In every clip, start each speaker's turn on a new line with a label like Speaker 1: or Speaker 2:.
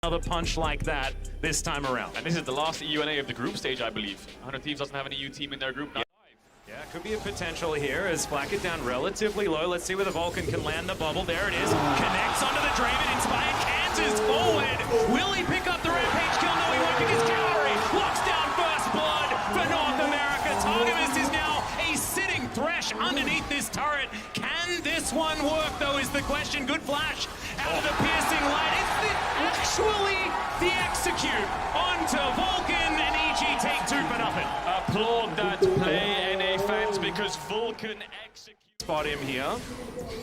Speaker 1: another punch like that this time around.
Speaker 2: And this is the last EUNA of the group stage, I believe. 100 Thieves doesn't have an EU team in their group now.
Speaker 1: Yeah, could be a potential here as Flack it down relatively low. Let's see whether Vulcan can land the bubble. There it is. Connects onto the Draven. Inspired canters forward. Will he pick up the Rampage kill? No, he won't because Cavalry locks down first blood for North America. Targamas is now a sitting Thresh underneath this turret. Can this one work, though, is the question. Good flash out of the piercing light. It's actually the execute onto Vulcan, and EG take 2 for nothing.
Speaker 2: Applaud that play, NA fans, because Vulcan executes.
Speaker 1: Spot him here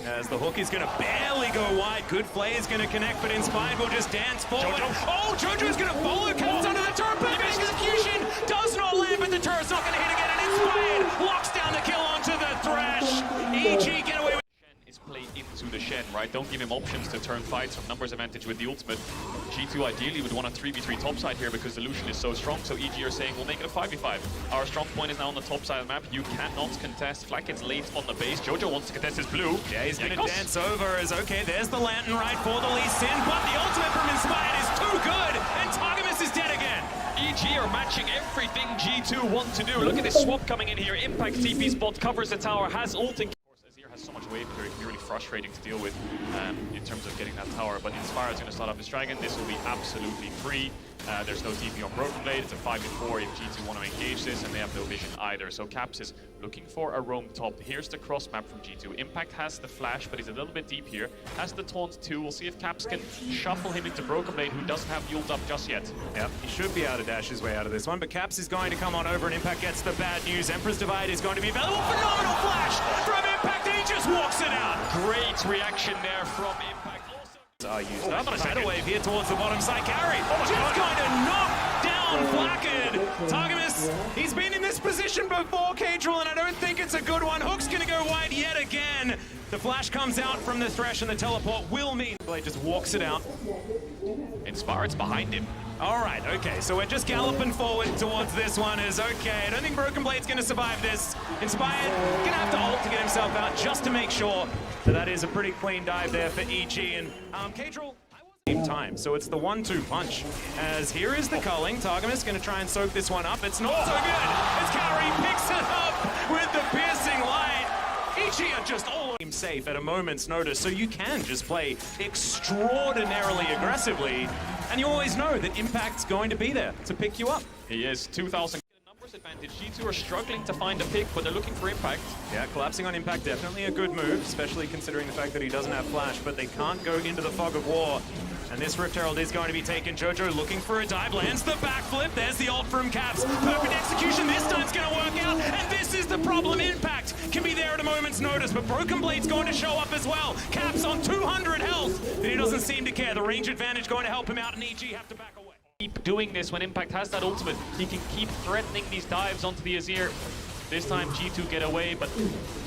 Speaker 1: as the hook is going to barely go wide. Good play is going to connect, but Inspired will just dance forward. Jojo's going to follow, comes under the turret. Perfect execution does not land, but the turret's not going to hit again, and Inspired locks down the kill onto the Thresh. EG get away with
Speaker 2: Is played into the Shen, right? Don't give him options to turn fights from numbers advantage with the ultimate. G2 ideally would want a 3v3 topside here because the Lucian is so strong, so EG are saying we'll make it a 5v5. Our strong point is now on the top side of the map. You cannot contest. Flack gets late on the base. Jojo wants to contest his blue.
Speaker 1: Yeah, he's going to dance over as, okay, there's the Lantern right for the Lee Sin, but the ultimate from Inspired is too good, and Targamas is dead again.
Speaker 2: EG are matching everything G2 want to do. Look at this swap coming in here. Impact TP spot covers the tower, has ult in. Has so much wave here, it can be really frustrating to deal with in terms of getting that tower, but Inspire is going to start up his dragon. This will be absolutely free. There's no TP on Broken Blade. It's a 5v4 if G2 want to engage this, and they have no vision either. So Caps is looking for a roam top. Here's the cross map from G2. Impact has the flash, but he's a little bit deep here. Has the taunt too. We'll see if Caps can shuffle him into Broken Blade, who doesn't have the ult up just yet.
Speaker 1: Yep, he should be able to dash his way out of this one, but Caps is going to come on over, and Impact gets the bad news. Emperor's Divide is going to be available. Phenomenal flash from Impact, and he just walks it out.
Speaker 2: Great reaction there from Impact.
Speaker 1: Are used up on a shadow wave here towards the bottom side. Carry just going to knock down Flacked. Targamas, he's been in this position before, Cadril, and I don't think it's a good one. Hook's going to go wide yet again. The flash comes out from the Thresh, and the teleport will mean Blade just walks it out.
Speaker 2: Inspired's behind him.
Speaker 1: All right, okay, so we're just galloping forward towards this one. Is okay. I don't think Broken Blade's going to survive this. Inspired going to have to ult to get himself out just to make sure that is a pretty clean dive there for EG. And Cadril, same time, so it's the 1-2 punch. As here is the culling. Targamas going to try and soak this one up. It's not so good. As Carry picks it up with the piercing light. EG are just all safe at a moment's notice, so you can just play extraordinarily aggressively, and you always know that Impact's going to be there to pick you up.
Speaker 2: He is 2,000 numbers advantage. G2 are struggling to find a pick, but they're looking for Impact.
Speaker 1: Yeah, collapsing on Impact, definitely a good move, especially considering the fact that he doesn't have flash, but they can't go into the fog of war. And this Rift Herald is going to be taken. Jojo looking for a dive, lands the backflip. There's the ult from Caps. Perfect execution. This time's going to work out. And this is the problem. Impact can be there at a moment's notice, but Broken Blade's going to show up as well. Caps on 200 health, but he doesn't seem to care. The range advantage going to help him out, and EG have to back away.
Speaker 2: Keep doing this when Impact has that ultimate. He can keep threatening these dives onto the Azir. This time G2 get away, but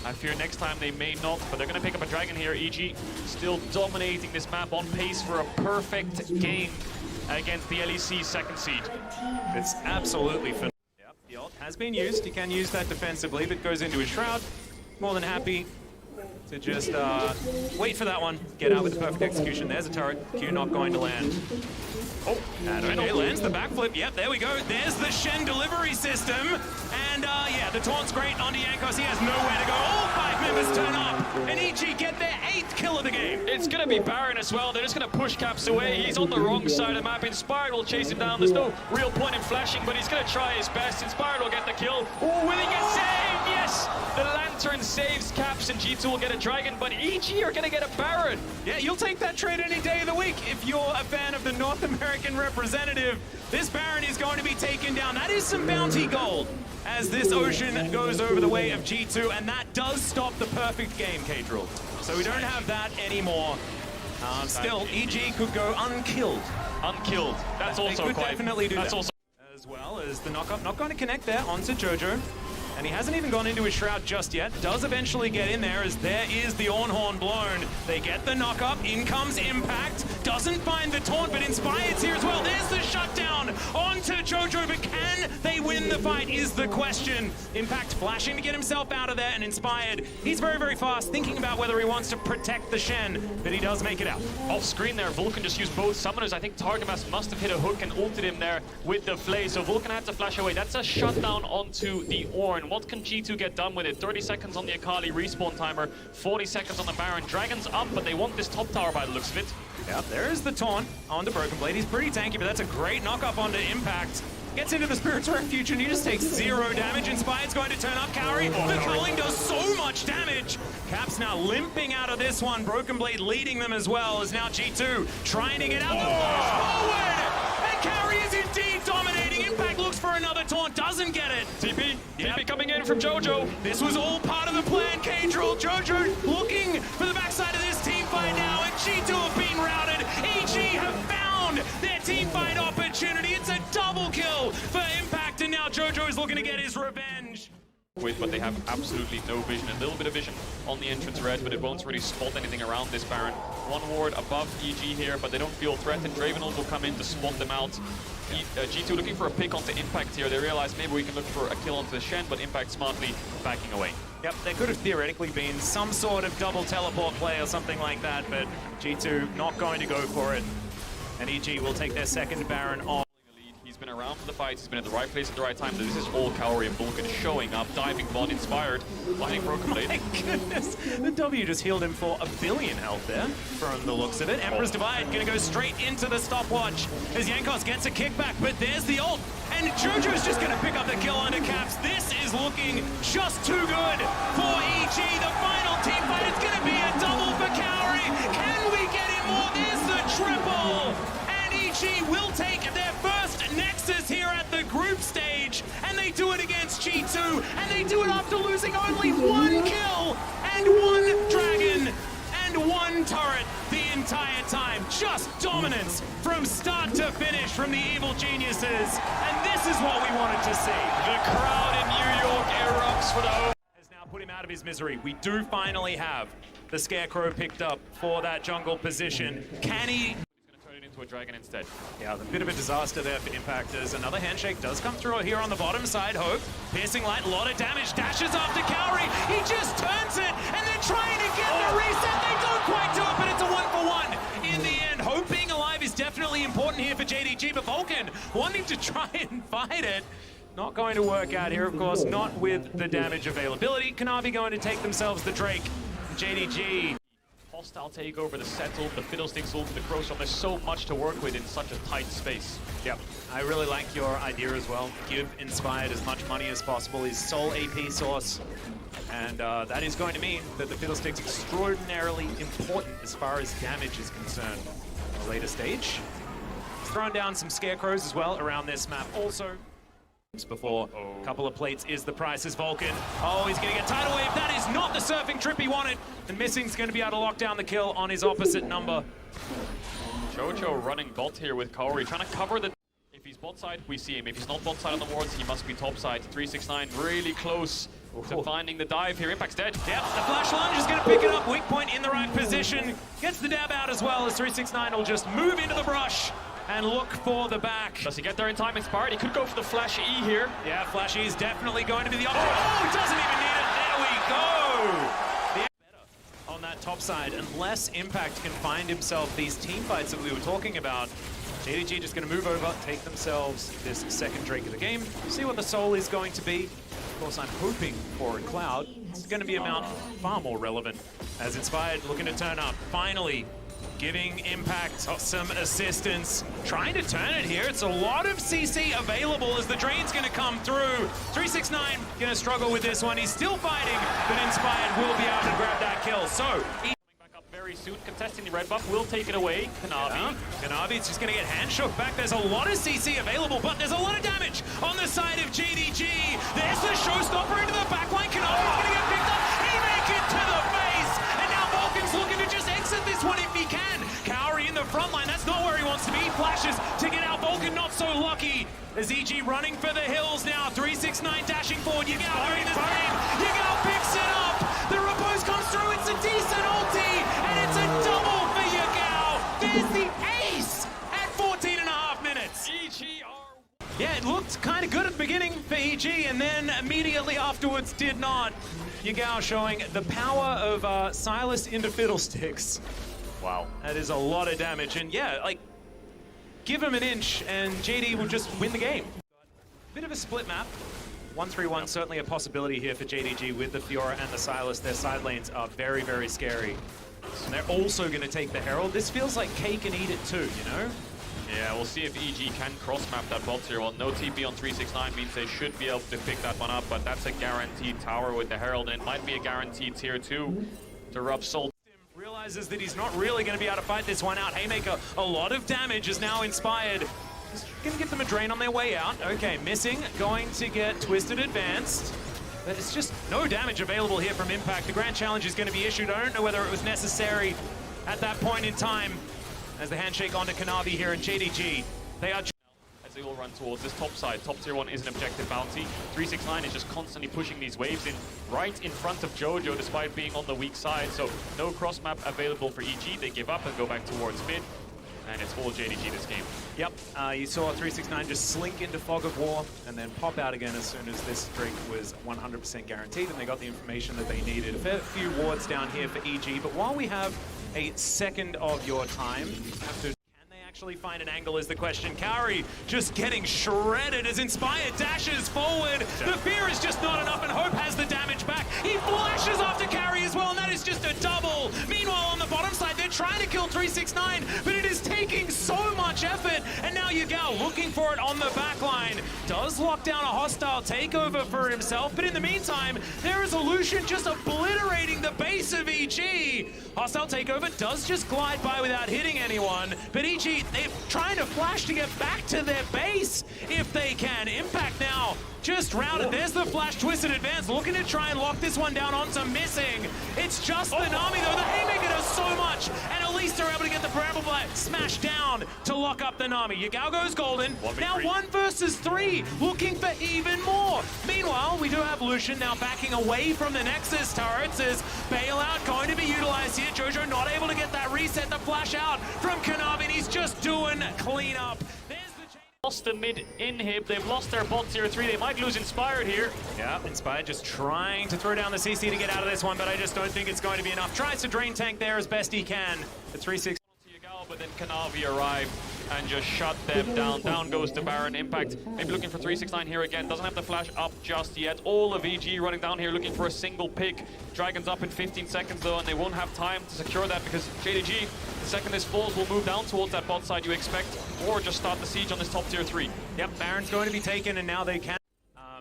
Speaker 2: I fear next time they may not. But they're going to pick up a dragon here. EG still dominating this map, on pace for a perfect game against the LEC second seed.
Speaker 1: It's absolutely phenomenal. Yep, the ult has been used. He can use that defensively, but goes into his shroud. More than happy to just wait for that one. Get out with the perfect execution. There's a turret. Q not going to land. Oh, and okay, lands the backflip. Yep, there we go. There's the Shen delivery system. And yeah, the taunt's great onto Jankos. He has nowhere to go. All 5 members turn up. And EG get their 8th kill of the game.
Speaker 2: It's going to be Baron as well. They're just going to push Caps away. He's on the wrong side of the map. Inspired will chase him down. There's no real point in flashing, but he's going to try his best. Inspired will get the kill. Oh, will he get saved? Yes! The Lantern saves Caps, and G2 will get a dragon, but EG are going to get a Baron.
Speaker 1: Yeah, you'll take that trade any day of the week if you're a fan of the North American representative. This Baron is going to be taken down. That is some bounty gold as this Ocean goes over the way of G2, and that does stop the perfect game, Cadril. So we don't have that anymore. Still, EG could go unkilled.
Speaker 2: Unkilled. That's also
Speaker 1: they could
Speaker 2: quite...
Speaker 1: definitely do
Speaker 2: that's
Speaker 1: that.
Speaker 2: Also
Speaker 1: as well as the knock-up. Not going to connect there onto Jojo. And he hasn't even gone into his shroud just yet. Does eventually get in there as there is the Ornhorn blown. They get the knock-up. In comes Impact. Doesn't find the taunt, but Inspired's here as well. There's There's the shutdown onto Jojo, but can they win the fight is the question. Impact flashing to get himself out of there, and Inspired, he's very, very fast, thinking about whether he wants to protect the Shen, but he does make it out.
Speaker 2: Off screen there, Vulcan just used both summoners. I think Targamas must have hit a hook and ulted him there with the Flay, so Vulcan had to flash away. That's a shutdown onto the Ornn. What can G2 get done with it? 30 seconds on the Akali respawn timer, 40 seconds on the Baron. Dragon's up, but they want this top tower by the looks of it.
Speaker 1: Yeah, there is the taunt onto Broken Blade. He's pretty tanky, but that's a great knock-up onto Impact. Gets into the Spirit's Refuge, and he just takes 0 damage. Inspired's going to turn up Cowrie. The culling does so much damage. Caps now limping out of this one. Broken Blade leading them as well, as now G2 trying to get out the flash forward. And Cowrie is indeed dominating. Impact looks for another taunt, doesn't get it.
Speaker 2: TP coming in from Jojo.
Speaker 1: This was all part of the plan, Cadril. Jojo looking for the backside of this team fight now, and G2 have been routed. EG have found their team fight opportunity. It's a double kill for Impact, and now Jojo is looking to get his revenge.
Speaker 2: But they have absolutely no vision. A little bit of vision on the entrance red, but it won't really spot anything around this Baron. One ward above EG here, but they don't feel threatened. Dravenel will come in to spot them out. G2 looking for a pick onto Impact here. They realize maybe we can look for a kill onto the Shen, but Impact smartly backing away.
Speaker 1: Yep, there could have theoretically been some sort of double teleport play or something like that, but G2 not going to go for it. And EG will take their second Baron on.
Speaker 2: He's been around for the fight, he's been at the right place at the right time. This is all Cowrie and Vulcan showing up, diving bot, Inspired, finding Broken Blade.
Speaker 1: My goodness, the W just healed him for 1 billion health there, from the looks of it. Emperor's Divide gonna go straight into the stopwatch as Yankos gets a kickback, but there's the ult, and Jojo's just gonna pick up the kill under Caps. This is looking just too good for EG. The final team fight is gonna be a double for Cowrie. Can we get him more? There's the triple, and EG will take their first Nexus here at the group stage, and they do it against G2, and they do it after losing only 1 kill and 1 dragon and 1 turret the entire time. Just dominance from start to finish from the evil geniuses, and this is what we wanted to see.
Speaker 2: The crowd in New York erupts for the home.
Speaker 1: Has now put him out of his misery. We do finally have the Scarecrow picked up for that jungle position. Can he
Speaker 2: To a dragon instead.
Speaker 1: Yeah, a bit of a disaster there for Impactors. Another handshake does come through here on the bottom side. Hope, piercing light, a lot of damage, dashes after Cowrie. He just turns it, and they're trying to get the reset. They don't quite do it, but it's a 1-for-1 in the end. Hope being alive is definitely important here for JDG, but Vulcan wanting to try and fight it. Not going to work out here, of course, not with the damage availability. Kanavi going to take themselves the Drake. JDG.
Speaker 2: Hostile takeover, the settle, the Fiddlesticks ult, the Crowstorm. There's so much to work with in such a tight space.
Speaker 1: Yep, I really like your idea as well. Give Inspired as much money as possible, his sole AP source. And that is going to mean that the Fiddlestick's extraordinarily important as far as damage is concerned. On a later stage, he's thrown down some Scarecrows as well around this map also. Before a couple of plates is the price as Vulcan. Oh, he's gonna get tidal wave. That is not the surfing trip he wanted. And Missing's gonna be able to lock down the kill on his opposite number.
Speaker 2: Jojo running bot here with Cowrie, trying to cover the... If he's bot side, we see him. If he's not bot side on the wards, he must be top side. 369 really close to finding the dive here. Impact's dead.
Speaker 1: Yep, the flash lunge is gonna pick it up. Weak point in the right position. Gets the dab out as well as 369 will just move into the brush and look for the back.
Speaker 2: Does he get there in time? Inspired. He could go for the Flash E here.
Speaker 1: Yeah, Flash E is definitely going to be the option. Oh, he doesn't even need it. There we go. Better on that top side, unless Impact can find himself these team fights that we were talking about. JDG just going to move over, take themselves this second Drake of the game, see what the soul is going to be. Of course, I'm hoping for a Cloud. It's going to be a mount far more relevant. As Inspired looking to turn up, finally giving Impact some assistance. Trying to turn it here. It's a lot of CC available as the drain's going to come through. 369 going to struggle with this one. He's still fighting, but Inspired will be able to grab that kill. So,
Speaker 2: coming back up very soon, contesting the red buff, will take it away. Kanavi.
Speaker 1: Yeah. Kanavi's just going to get hand shook back. There's a lot of CC available, but there's a lot of damage on the side of JDG. There's the showstopper into the backline. Kanavi's going to get picked up. He makes it to the face, and now Vulcan's looking to just exit this one if he can. Cowrie in the front line, that's not where he wants to be. Flashes to get out. Vulcan not so lucky. As EG running for the hills now. 369 dashing forward. Yagao doing the same. Yagao picks it up. The repose comes through. It's a decent ulti, and it's a double for Yagao. There's the ace at 14.5 minutes.
Speaker 2: EG are...
Speaker 1: Yeah, it looked kind of good at the beginning for EG, and then immediately afterwards did not. Yagao showing the power of Silas into Fiddlesticks.
Speaker 2: Wow.
Speaker 1: That is a lot of damage, and yeah, like, give him an inch and JD will just win the game. Bit of a split map. 1-3-1, certainly a possibility here for JDG with the Fiora and the Silas. Their side lanes are very, very scary. And they're also going to take the Herald. This feels like cake and eat it too, you know?
Speaker 2: Yeah, we'll see if EG can cross-map that bot tier. Well, no TP on 369 means they should be able to pick that one up, but that's a guaranteed tower with the Herald, and it might be a guaranteed tier 2 to rub salt.
Speaker 1: Realizes that he's not really going to be able to fight this one out. Haymaker, a lot of damage is now inspired. He's going to get them a drain on their way out. Okay, missing, going to get Twisted advanced. But it's just no damage available here from Impact. The Grand Challenge is going to be issued. I don't know whether it was necessary at that point in time. As the handshake onto Kanavi here in JDG. They are...
Speaker 2: As they all run towards this top side. Top tier 1 is an objective bounty. 369 is just constantly pushing these waves in right in front of Jojo despite being on the weak side. So no cross map available for EG. They give up and go back towards mid. And it's all JDG this game.
Speaker 1: Yep, you saw 369 just slink into Fog of War and then pop out again as soon as this drink was 100% guaranteed, and they got the information that they needed. A fair few wards down here for EG, but while we have a second of your time, can they actually find an angle is the question. Kauri just getting shredded as Inspired dashes forward. The fear is just not enough, and Hope has the damage back. He flashes after Kauri as well, and that is just a double. Meanwhile, on the bottom side, they're trying to kill 369, but it is taking so much effort, and now Yagao looking for it on the back line. Does lock down a hostile takeover for himself, but in the meantime, there is Illusion just obliterating the base of EG. Hostile takeover does just glide by without hitting anyone, but EG, they're trying to flash to get back to their base if they can. Impact now just routed. There's the flash twisted advance, looking to try and lock this one down onto missing. It's just the Nami though. The Haymaker does so much, and at least they're able to get the Bramble Blade smashed down to lock up the Nami. Yagao goes golden. Now 1 versus 3, looking for even more. Meanwhile, we do have Lucian now backing away from the Nexus turrets as bailout going to be utilized here. Jojo not able to get that reset, the flash out from Kanavi, and he's just doing cleanup.
Speaker 2: Lost the mid inhib, they've lost their bot tier 3, they might lose Inspired here.
Speaker 1: Yeah, Inspired just trying to throw down the CC to get out of this one, but I just don't think it's going to be enough. Tries to drain tank there as best he can. The 3-6.
Speaker 2: But then Kanavi arrived and just shut them down. Down goes the Baron. Impact maybe looking for 369 here again. Doesn't have the flash up just yet. All of EG running down here looking for a single pick. Dragon's up in 15 seconds though, and they won't have time to secure that because JDG, the second this falls, will move down towards that bot side you expect, or just start the siege on this top tier 3.
Speaker 1: Yep, Baron's going to be taken, and now they can.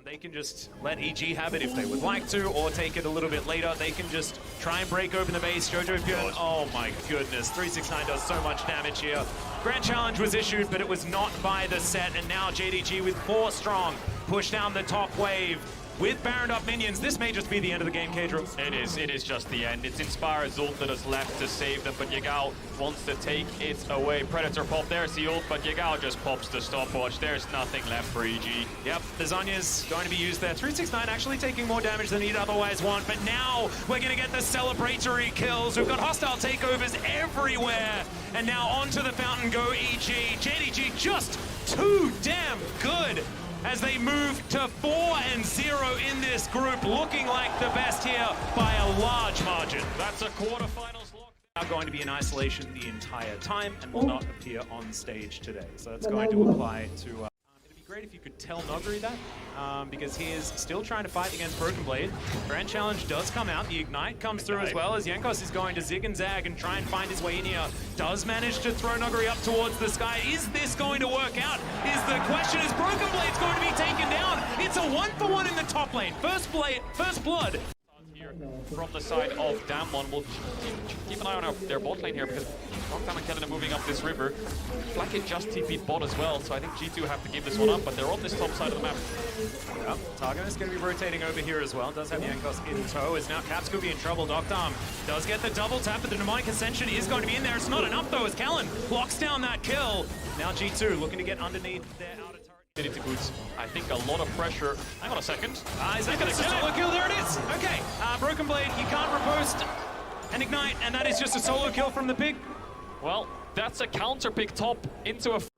Speaker 1: They can just let EG have it if they would like to, or take it a little bit later. They can just try and break open the base. Jojo Pyun, oh my goodness, 369 does so much damage here. Grand Challenge was issued, but it was not by the set, and now JDG with 4 strong push down the top wave. With Baroned up minions, this may just be the end of the game, Kadro.
Speaker 2: It is just the end. It's Inspired Zult that is left to save them, but Yagao wants to take it away. Predator pop, there's the ult, but Yagao just pops the stopwatch. There's nothing left for EG.
Speaker 1: Yep, the Zonya's going to be used there. 369 actually taking more damage than he'd otherwise want, but now we're going to get the celebratory kills. We've got hostile takeovers everywhere, and now onto the fountain go EG. JDG just too damn good as they move to 4-0 in this group, looking like the best here by a large margin.
Speaker 2: That's a quarterfinals lock.
Speaker 1: Now going to be in isolation the entire time and will not appear on stage today. So that's going to apply to... it'd be great if you could tell Noguri that, because he is still trying to fight against Broken Blade. Grand Challenge does come out, the Ignite comes through as well, as Jankos is going to zig and zag and try and find his way in here. Does manage to throw Noguri up towards the sky. Is this going to work out? Is the question. Is Broken Blade's going to be taken down? It's a 1-for-1 in the top lane. First blood.
Speaker 2: Here from the side of Damwon. We'll keep an eye on their bot lane here because Noctam and Kellen are moving up this river. Blackett just TP'd bot as well, so I think G2 have to give this one up, but they're on this top side of the map.
Speaker 1: Yep, Targon is going to be rotating over here as well. Does have Jankos in tow, as now Caps could be in trouble. Noctam does get the double tap, but the Demonic Ascension is going to be in there. It's not enough though, as Kellen locks down that kill. Now G2 looking to get underneath their outer turret.
Speaker 2: Boots. I think a lot of pressure. Hang on a second.
Speaker 1: Is that going to solo kill? There it is. Okay, Broken Blade, you can't riposte and ignite, and that is just a solo kill from the pig.
Speaker 2: Well, that's a counter pick top into a reset,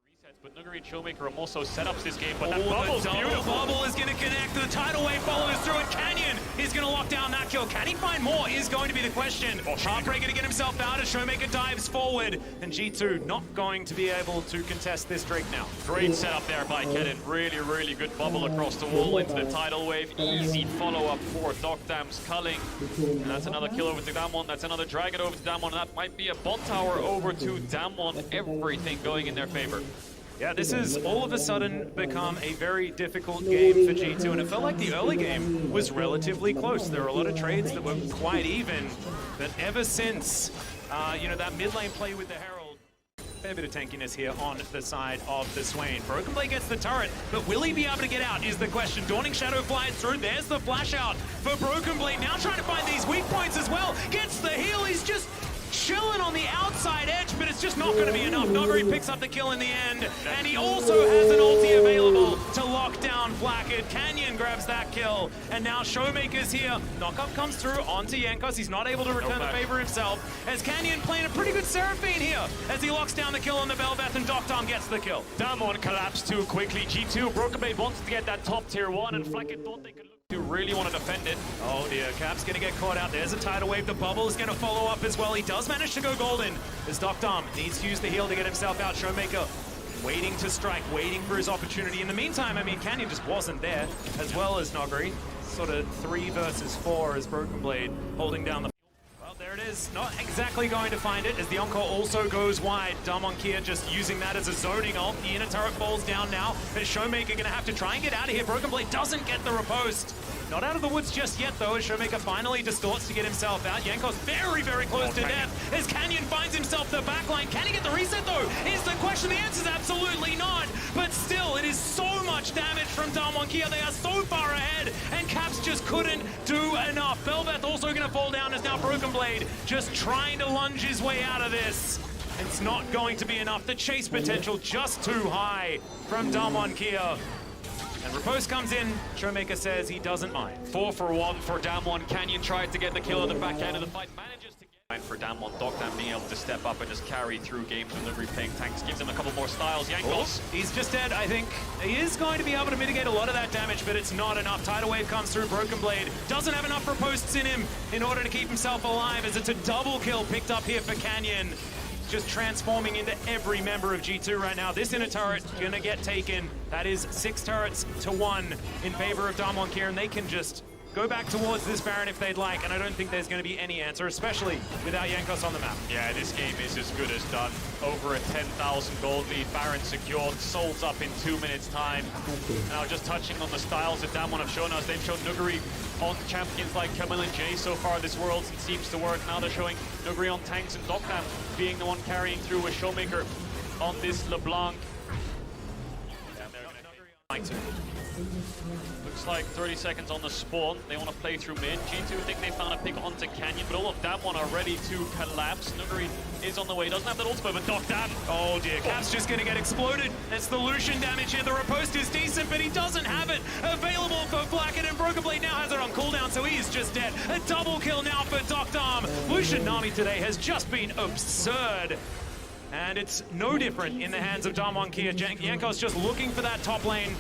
Speaker 2: But Nuguri and Showmaker are also setups this game, but that
Speaker 1: The
Speaker 2: bubble's
Speaker 1: double
Speaker 2: beautiful.
Speaker 1: bubble is going to connect. The tidal wave follows through it. Canyon is going to lock down that kill. Can he find more is going to be the question. Heartbreaker to get himself out as Showmaker dives forward. And G2 not going to be able to contest this Drake now.
Speaker 2: Great setup there by Kedden. Really, really good bubble across the wall into the tidal wave. Easy follow-up for Docdam's culling. And that's another kill over to Damwon. That's another dragon over to Damwon. That might be a bot tower over to Damwon. Everything going in their favor.
Speaker 1: Yeah, this has all of a sudden become a very difficult game for G2, and it felt like the early game was relatively close. There were a lot of trades that were quite even, but ever since, that mid lane play with the Herald, fair bit of tankiness here on the side of the Swain. Broken Blade gets the turret, but will he be able to get out is the question. Dawning Shadow flies through. There's the flash out for Broken Blade. Now trying to find these weak points as well. Gets the heal. He's just chilling on the outside edge, but it's just not going to be enough. Nuguri picks up the kill in the end, and he also has an ulti available to lock down Blackhead. Canyon grabs that kill, and now Showmaker's here. Knockup comes through onto Jankos. He's not able to return the favor himself, as Canyon playing a pretty good Seraphine here, as he locks down the kill on the Bel'Veth, and Doctom gets the kill.
Speaker 2: Damwon collapsed too quickly. G2, Broken Blade wanted to get that top tier 1, and Flacket thought they could look to really want to defend it.
Speaker 1: Oh dear, Cap's going to get caught out. There's a tidal wave. The bubble is going to follow up as well. He does manage to go golden, as Doctom needs to use the heal to get himself out. Showmaker waiting to strike, waiting for his opportunity. In the meantime, I mean, Canyon just wasn't there, as well as Nuguri. Sort of 3 versus 4 as Broken Blade holding down the... Well, there it is. Not exactly going to find it, as the Encore also goes wide. Kia just using that as a zoning ult. The inner turret falls down now, but Showmaker going to have to try and get out of here. Broken Blade doesn't get the riposte. Not out of the woods just yet, though, as Showmaker finally distorts to get himself out. Jankos very, very close to death, as Canyon finds himself the backline. Can he get the reset, though? Is the question. The answer is absolutely not. But still, it is so much damage from Kia. They are so far ahead, and Caps just couldn't do enough. Bel'Veth also going to fall down, as now Broken Blade just trying to lunge his way out of this. It's not going to be enough. The chase potential just too high from Kia. And riposte comes in. Showmaker says he doesn't mind.
Speaker 2: 4 for 1 for Damwon. Canyon tried to get the kill at the back end of the fight. Manages to get for Damwon. Doctam being able to step up and just carry through games when Nuguri playing tanks. Gives him a couple more styles. Jankos.
Speaker 1: He's just dead, I think. He is going to be able to mitigate a lot of that damage, but it's not enough. Tidal wave comes through. Broken Blade doesn't have enough ripostes in him in order to keep himself alive, as it's a double kill picked up here for Canyon. Just transforming into every member of G2 right now. This inner turret gonna get taken. That is 6 turrets to 1 in favor of Kia, and they can just go back towards this Baron if they'd like, and I don't think there's gonna be any answer, especially without Jankos on the map.
Speaker 2: Yeah, this game is as good as done. Over a 10,000 gold lead, Baron secured, Souls up in 2 minutes time. Now just touching on the styles that Damwon have shown us, they've shown Nuguri on champions like Camille and Jay so far this Worlds. It seems to work. Now they're showing Nuguri on tanks, and Doctam being the one carrying through with Showmaker on this LeBlanc. Looks like 30 seconds on the spawn. They want to play through mid. G2 think they found a pick onto Canyon, but all of Damwon are ready to collapse. Nuguri is on the way. Doesn't have that ultimate, but Doctam.
Speaker 1: Oh dear, Cap's just going to get exploded. That's the Lucian damage here. The riposte is decent, but he doesn't have it available for Blackhead, and Broken Blade now has it on cooldown, so he's just dead. A double kill now for Doctam. Lucian Nami today has just been absurd. And it's no different in the hands of Kia. Jankos just looking for that top lane.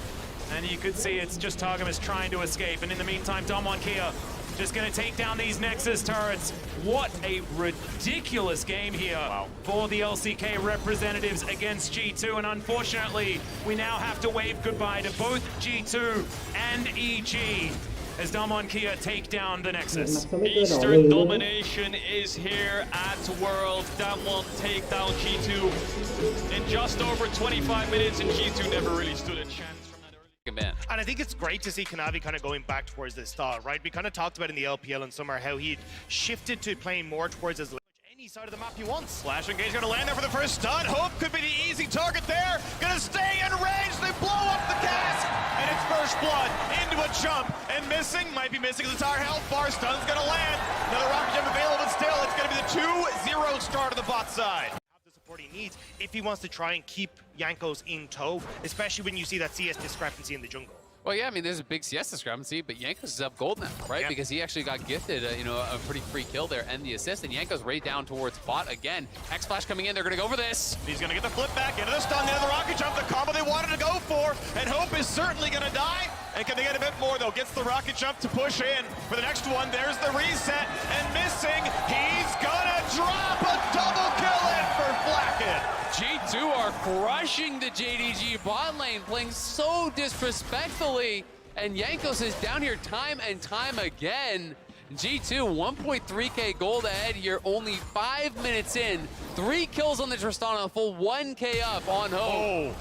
Speaker 1: And you could see it's just Targamas trying to escape. And in the meantime, Kia just going to take down these Nexus turrets. What a ridiculous game here for the LCK representatives against G2. And unfortunately, we now have to wave goodbye to both G2 and EG as Kia take down the Nexus.
Speaker 2: Eastern domination is here at World. Damwon take down G2 in just over 25 minutes, and G2 never really stood a chance from that early man.
Speaker 3: And I think it's great to see Kanavi kind of going back towards this style, right? We kind of talked about in the LPL in summer how he'd shifted to playing more towards his any side of the map he wants.
Speaker 4: Flash engage gonna land there for the first stun. Hope could be the easy target there. Gonna stay in range. They blow up the cask. And it's first blood into a jump. And missing, might be missing his entire health bar. Stun's gonna land. Another rocket gem available, but still, it's gonna be the 2-0 start of the bot side.
Speaker 3: The support he needs if he wants to try and keep Jankos in tow, especially when you see that CS discrepancy in the jungle.
Speaker 5: Well, yeah, I mean, there's a big CS discrepancy, but Jankos is up gold now, right?
Speaker 3: Yeah.
Speaker 5: Because he actually got gifted, a pretty free kill there and the assist, and Jankos right down towards bot again. X-Flash coming in, they're going to go for this.
Speaker 4: He's going to get the flip back into the stun, into the rocket jump, the combo they wanted to go for, and Hope is certainly going to die. And can they get a bit more, though? Gets the rocket jump to push in for the next one. There's the reset, and missing. He's going to drop a double kill in for Flacken.
Speaker 5: G2 are crushing the JDG bot lane, playing so disrespectfully, and Jankos is down here time and time again. G2, 1.3k gold ahead here, only 5 minutes in. 3 kills on the Tristana, full 1k up on Hope.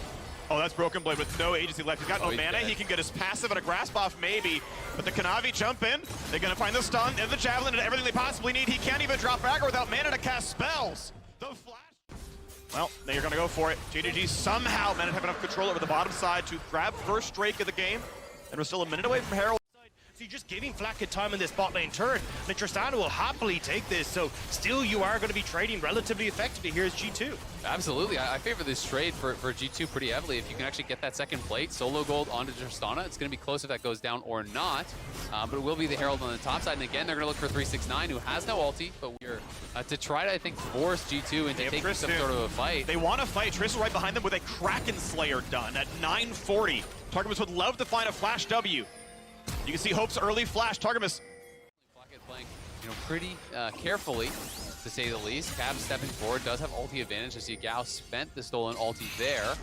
Speaker 4: Oh, that's Broken Blade with no agency left. He's got no mana. He can get his passive and a grasp off maybe. But the Kanavi jump in. They're going to find the stun and the javelin and everything they possibly need. He can't even drop back without mana to cast spells. The flash. Well, they're going to go for it. JDG somehow managed to have enough control over the bottom side to grab first Drake of the game. And we're still a minute away from Herald.
Speaker 3: So you're just giving Flacket time in this bot lane turn. The Tristana will happily take this, so still you are going to be trading relatively effectively. Here's G2.
Speaker 5: Absolutely, I favor this trade for G2 pretty heavily. If you can actually get that second plate, solo gold onto Tristana, it's going to be close if that goes down or not. But it will be the Herald on the top side. And again, they're going to look for 369, who has no ulti, but we're to try to, I think, force G2 into taking some sort of a fight.
Speaker 4: They want to fight. Tristan right behind them with a Kraken Slayer done at 940. Targamas would love to find a flash W. You can see Hope's early flash. Targamas
Speaker 5: Playing, pretty carefully, to say the least. Cab stepping forward, does have ulti advantage. I see Gao spent the stolen ulti there,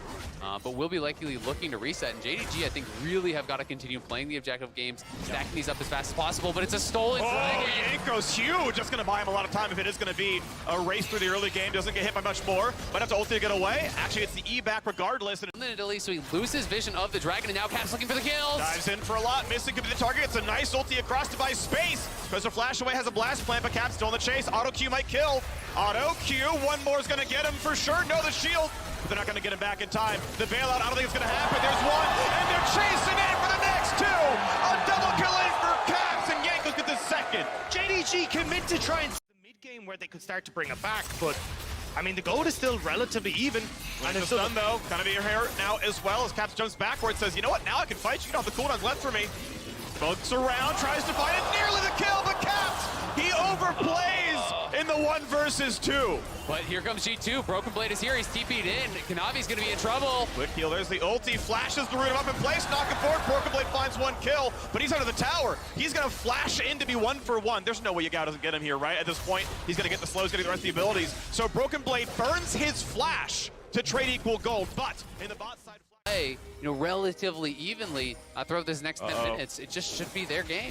Speaker 5: but will be likely looking to reset. And JDG, I think, really have got to continue playing the objective games, stacking these up as fast as possible, but it's a stolen dragon.
Speaker 4: Jankos huge. Just going to buy him a lot of time if it is going to be a race through the early game. Doesn't get hit by much more. Might have to ulti to get away. Actually, it's the E back regardless. And
Speaker 5: Minute at least, so he loses vision of the dragon, and now Cap's looking for the kills.
Speaker 4: dives in for a lot. Missing could be the target. It's a nice ulti across to buy space. Because the flash away has a blast plant, but Cap's still in the chase. Auto Q might kill. Auto Q. One more is going to get him for sure. No, the shield. But they're not going to get him back in time. The bailout, I don't think it's going to happen. There's one, and they're chasing in for the next two. A double kill in for Caps, and Jankos get the second.
Speaker 3: JDG commit to try and the mid game where they could start to bring it back, but I mean the gold is still relatively even.
Speaker 4: And it's done though. Kind of be here now as well as Caps jumps backwards. Says, you know what? Now I can fight you. You don't have the cooldowns left for me. Smokes around, tries to fight it. Nearly the kill, but Caps, he overplays in the 1 versus 2.
Speaker 5: But here comes G2. Broken Blade is here. He's TP'd in. Kanavi's going to be in trouble.
Speaker 4: Quick heal. There's the ulti. Flashes the root him up in place. Knocking forward. Broken Blade finds 1 kill, but he's under the tower. He's going to flash in to be 1 for 1. There's no way Yagao doesn't get him here, right? At this point, he's going to get the slows, getting the rest of the abilities. So Broken Blade burns his flash to trade equal gold, but in the bot side...
Speaker 5: Play, relatively evenly throughout this next 10 minutes. It just should be their game.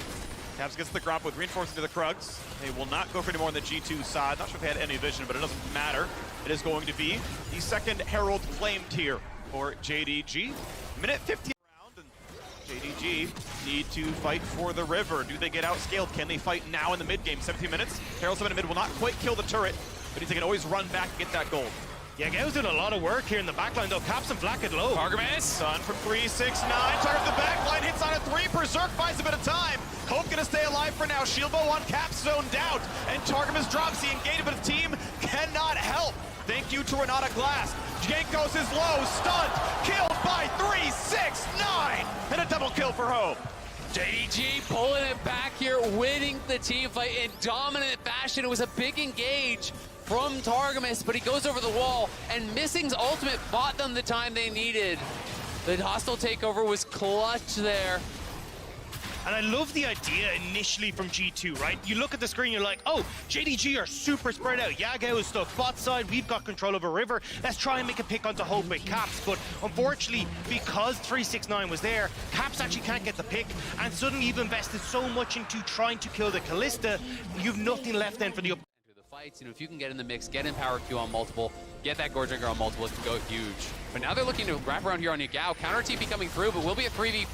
Speaker 4: Caps gets the grab with reinforcing to the Krugs. They will not go for any more on the G2 side. Not sure if they had any vision, but it doesn't matter. It is going to be the second Herald claimed here for JDG. Minute 15 round, and JDG need to fight for the river. Do they get outscaled? Can they fight now in the mid game? 17 minutes. Herald 7 in mid will not quite kill the turret, but they can always run back and get that gold.
Speaker 3: Yeah, Gao's doing a lot of work here in the backline though. Caps and Flacket low.
Speaker 5: Targamas.
Speaker 4: Sun from 369. Target the backline, hits on a 3. Berserk buys a bit of time. Hope gonna stay alive for now. Shieldbow on Caps zoned out. And Targamas drops the engagement, but the team cannot help. Thank you to Renata Glass. Jankos is low, stunned, killed by 369. And a double kill for Hope.
Speaker 5: JDG pulling it back here, winning the team fight in dominant fashion. It was a big engage from Targamas, but he goes over the wall, and Missing's ultimate bought them the time they needed. The hostile takeover was clutch there.
Speaker 3: And I love the idea initially from G2, right? You look at the screen, you're like, oh, JDG are super spread out. Yagao is stuck bot side, we've got control over river. Let's try and make a pick onto Hope with Caps. But unfortunately, because 369 was there, Caps actually can't get the pick. And suddenly you've invested so much into trying to kill the Callista, you've nothing left then for the
Speaker 5: Fights, if you can get in the mix, get in power Q on multiple, get that Gore Drinker on multiple, it can go huge. But now they're looking to wrap around here on Yagao. Counter TP coming through, but will be a 3v5.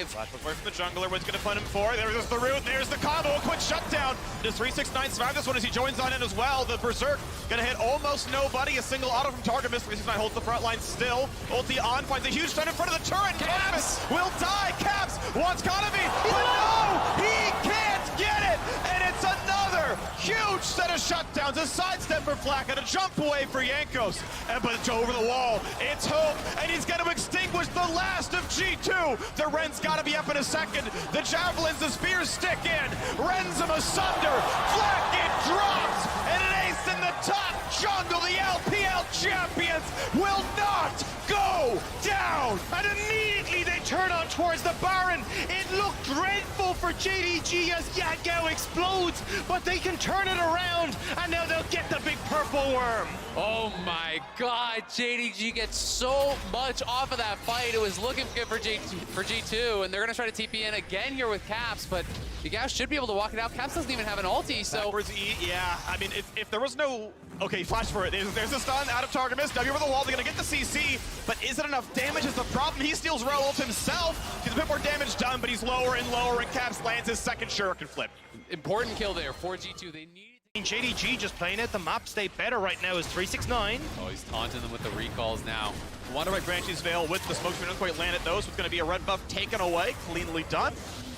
Speaker 4: Flash away from the jungler. What's going to find him for? There's the root. There's the combo. A quick shutdown. Does 369 survive this one as he joins on in as well? The Berserk going to hit almost nobody. A single auto from Targamas. 369 holds the front line still. Ulti on, finds a huge stun in front of the turret. Caps will die. Caps wants Kanavi, but no, he can't get it. And it's another huge set of shutdowns, a sidestep for Flak, and a jump away for Jankos. But over the wall, it's Hope, and he's going to extinguish the last of G2. The Ren's got to be up in a second. The javelins, the spears stick in. Rends him asunder. Flak, it drops, and an ace in the top jungle. The LPL champions will not go down.
Speaker 3: And immediately they turn on towards the Baron. It looked dreadful for JDG as Yagao explodes, but they can turn it around, and now they'll get the big purple worm.
Speaker 5: Oh my god, JDG gets so much off of that fight. It was looking good for G2, and they're going to try to TP in again here with Caps, but Yagao should be able to walk it out. Caps doesn't even have an ulti, so...
Speaker 4: Backwards E, yeah. I mean, if there was no... Okay, flash for it. There's a stun out of target miss. W over the wall. They're going to get the CC, but is it enough damage is the problem. He steals Row ult himself. He's a bit more damage done, but he's lower and lower, and Caps lands his second shuriken flip.
Speaker 5: Important kill there for G2. They need...
Speaker 3: JDG just playing out the map state better right now is 369.
Speaker 5: Oh, he's taunting them with the recalls now.
Speaker 4: Wonder by Granchi's Veil with the smoke screen. Doesn't quite land it though, so it's going to be a red buff taken away. Cleanly done.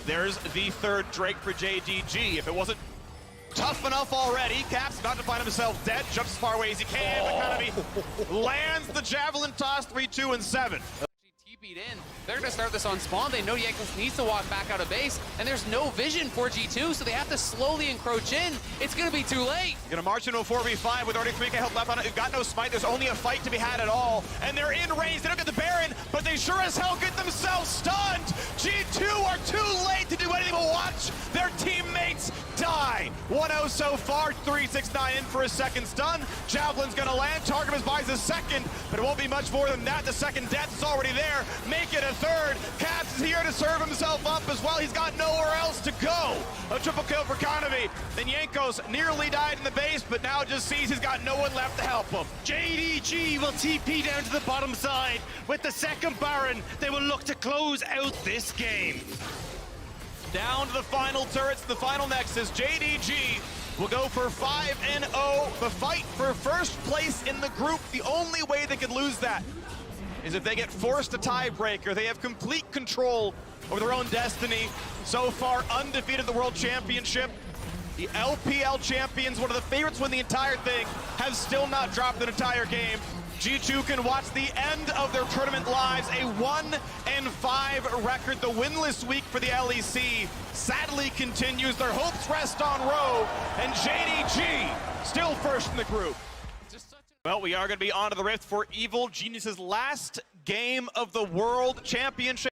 Speaker 4: There's the third Drake for JDG. If it wasn't tough enough already, Caps about to find himself dead. Jumps as far away as he can, but kind of lands the javelin toss. 3, 2, and 7.
Speaker 5: TP'd in. They're going to start this on spawn. They know Jankos needs to walk back out of base, and there's no vision for G2, so they have to slowly encroach in. It's going to be too late.
Speaker 4: Gonna march into a 4v5 with already 3k health left on it. We've got no smite. There's only a fight to be had at all. And they're in range. They don't get the Baron, but they sure as hell get themselves stunned. G2 are too late to do anything but watch their teammates die. 1-0 so far. 369 in for a second stun. Javelin's gonna land. Targamas buys a second, but it won't be much more than that. The second death is already there. Make it a third. Caps is here to serve himself up as well. He's got nowhere else to go. A triple kill for Konovi. Then Jankos nearly died in the base, but now just sees he's got no one left to help him.
Speaker 3: JDG will TP down to the bottom side. With the second Baron, they will look to close out this game.
Speaker 4: Down to the final turrets, the final nexus. JDG will go for 5-0. The fight for first place in the group. The only way they could lose that is if they get forced a tiebreaker. They have complete control over their own destiny. So far, undefeated the World Championship. The LPL champions, one of the favorites to win the entire thing, have still not dropped an entire game. G2 can watch the end of their tournament lives, a 1-5 record. The winless week for the LEC sadly continues. Their hopes rest on Row, and JDG still first in the group. Well, we are going to be on to the Rift for Evil Genius's last game of the World Championship.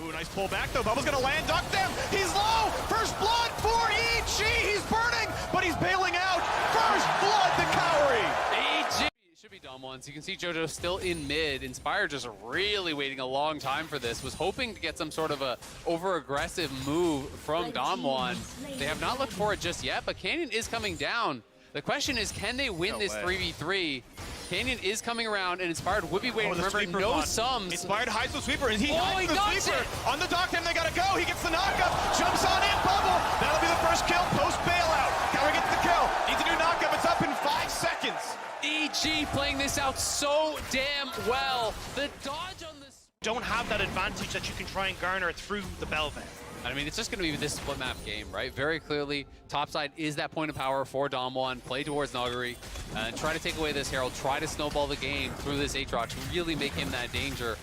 Speaker 4: Ooh, nice pull back though. Bubba's gonna land, duck them. He's low. First blood for EG. He's burning, but he's bailing out. First blood, the Cowrie.
Speaker 5: EG. It should be Dom once. You can see JoJo still in mid. Inspire just really waiting a long time for this. Was hoping to get some sort of a over-aggressive move from Damwon. They have not looked for it just yet, but Canyon is coming down. The question is, can they win this 3v3? Canyon is coming around, and Inspired would be waiting. Remember, no sums.
Speaker 4: Inspired hides the sweeper, and he hides
Speaker 5: he
Speaker 4: the sweeper. On the dock, and they gotta go. He gets the knockup, jumps on in, bubble. That'll be the first kill, post bailout. Cowrie gets the kill. Needs a new knockup. It's up in 5 seconds.
Speaker 5: EG playing this out so damn well. The dodge on this.
Speaker 3: Don't have that advantage that you can try and garner through the Belvet.
Speaker 5: I mean, it's just going to be this split map game, right? Very clearly, topside is that point of power for Damwon. Play towards Nagari, and try to take away this Herald. Try to snowball the game through this Aatrox. Really make him that danger.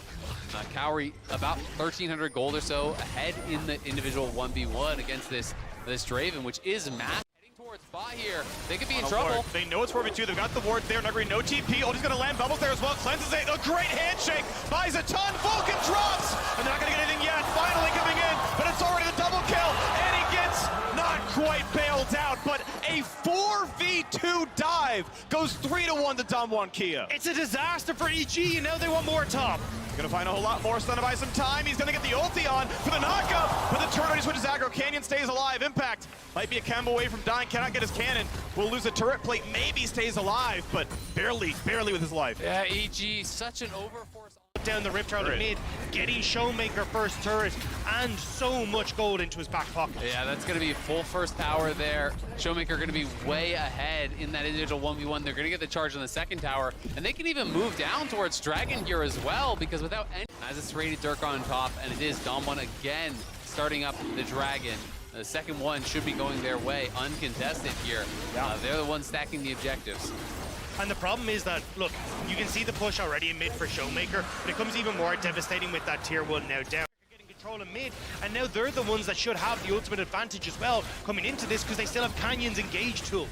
Speaker 5: Cowrie about 1,300 gold or so ahead in the individual 1v1 against this Draven, which is massive. Heading towards bot here. They could be in trouble.
Speaker 4: Ward. They know it's 4v2. They've got the ward there. Nagari, no TP. Ulti's gonna land. Bubbles there as well. Cleanses it. A great handshake. Buys a ton. Vulcan drops. And they're not gonna get anything yet. Finally coming in. But it's already the double kill. And he gets not quite bailed out, but a 4v2 dive goes 3-1 to Damwon Kia.
Speaker 3: It's a disaster for EG, and now they want more top.
Speaker 4: Gonna find a whole lot more. Stun to buy some time. He's gonna get the ulti on for the knockup. But the turret, he switches aggro. Canyon stays alive. Impact might be a combo away from dying. Cannot get his cannon. Will lose a turret plate. Maybe stays alive, but barely with his life.
Speaker 5: Yeah, EG, such an overforce.
Speaker 3: Down the Rift Herald mid, getting Showmaker first turret, and so much gold into his back pocket.
Speaker 5: Yeah, that's going to be full first tower there. Showmaker going to be way ahead in that individual 1v1. They're going to get the charge on the second tower, and they can even move down towards Dragon here as well, because without any... As it's rated Dirk on top, and it is Damwon again starting up the Dragon. The second one should be going their way uncontested here. They're the ones stacking the objectives.
Speaker 3: And the problem is that, look, you can see the push already in mid for Showmaker, but it becomes even more devastating with that tier 1 now down. Getting control of mid, and now they're the ones that should have the ultimate advantage as well coming into this because they still have Canyon's engage tool.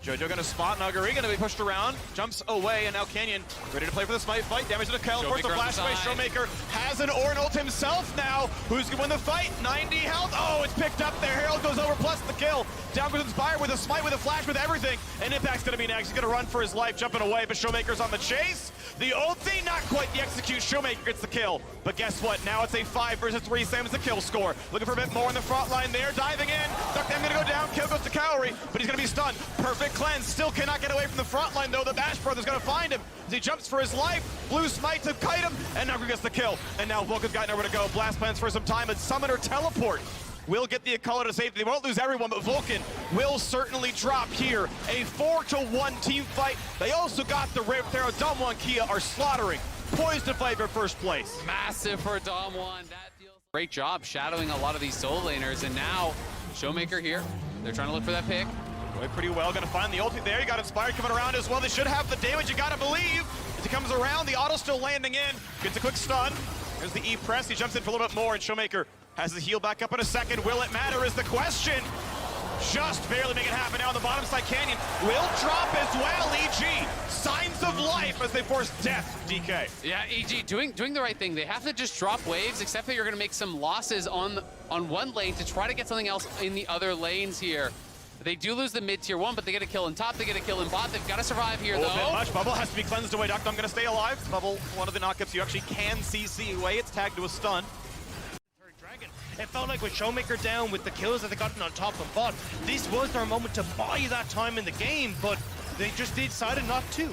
Speaker 4: Jojo gonna spot Nuguri, gonna be pushed around, jumps away, and now Canyon ready to play for the smite fight. Damage to the Kel, force the flash away. Showmaker has an Ornn ult himself now. Who's gonna win the fight? 90 health. Oh, it's picked up there. Herald goes over, plus the kill. Down goes Inspire with a smite, with a flash, with everything. And Impact's gonna be next. He's gonna run for his life, jumping away, but Showmaker's on the chase. The ulti, not quite the execute. Showmaker gets the kill. But guess what? Now it's a 5 versus 3, same as the kill score. Looking for a bit more in the front line there. Diving in. Duck them gonna go down. Kill goes to Cowrie, but he's gonna be stunned. Perfect cleanse. Still cannot get away from the front line, though. The Bash Brother's gonna find him as he jumps for his life. Blue smite to kite him, and Nuguri gets the kill. And now Vulcan's got nowhere to go. Blast plans for some time, and Summoner teleport will get the Akala to safety. They won't lose everyone, but Vulcan will certainly drop here. A 4-1 team fight. They also got the Rift there. Damwon Kia are slaughtering. Poised to fight for first place.
Speaker 5: Massive for Damwon. That feels great job shadowing a lot of these soul laners, and now Showmaker here. They're trying to look for that pick.
Speaker 4: Going pretty well, gonna find the ulti there. You got Inspired coming around as well. They should have the damage, you gotta believe. As he comes around, the auto still landing in. Gets a quick stun. There's the E press, he jumps in for a little bit more, and Showmaker has his heal back up in a second. Will it matter is the question. Just barely make it happen now on the bottom side. Canyon will drop as well. EG, signs of life as they force death. DK.
Speaker 5: Yeah, EG doing the right thing. They have to just drop waves, except that you're gonna make some losses on one lane to try to get something else in the other lanes here. They do lose the mid tier 1, but they get a kill in top, they get a kill in bot. They've got to survive here, though.
Speaker 4: A bit much. Bubble has to be cleansed away. Duck, I'm going to stay alive. Bubble, one of the knockups you actually can CC away. It's tagged to a stun.
Speaker 3: Dragon. It felt like with Showmaker down, with the kills that they gotten on top and bot, this was their moment to buy that time in the game, but they just decided not to.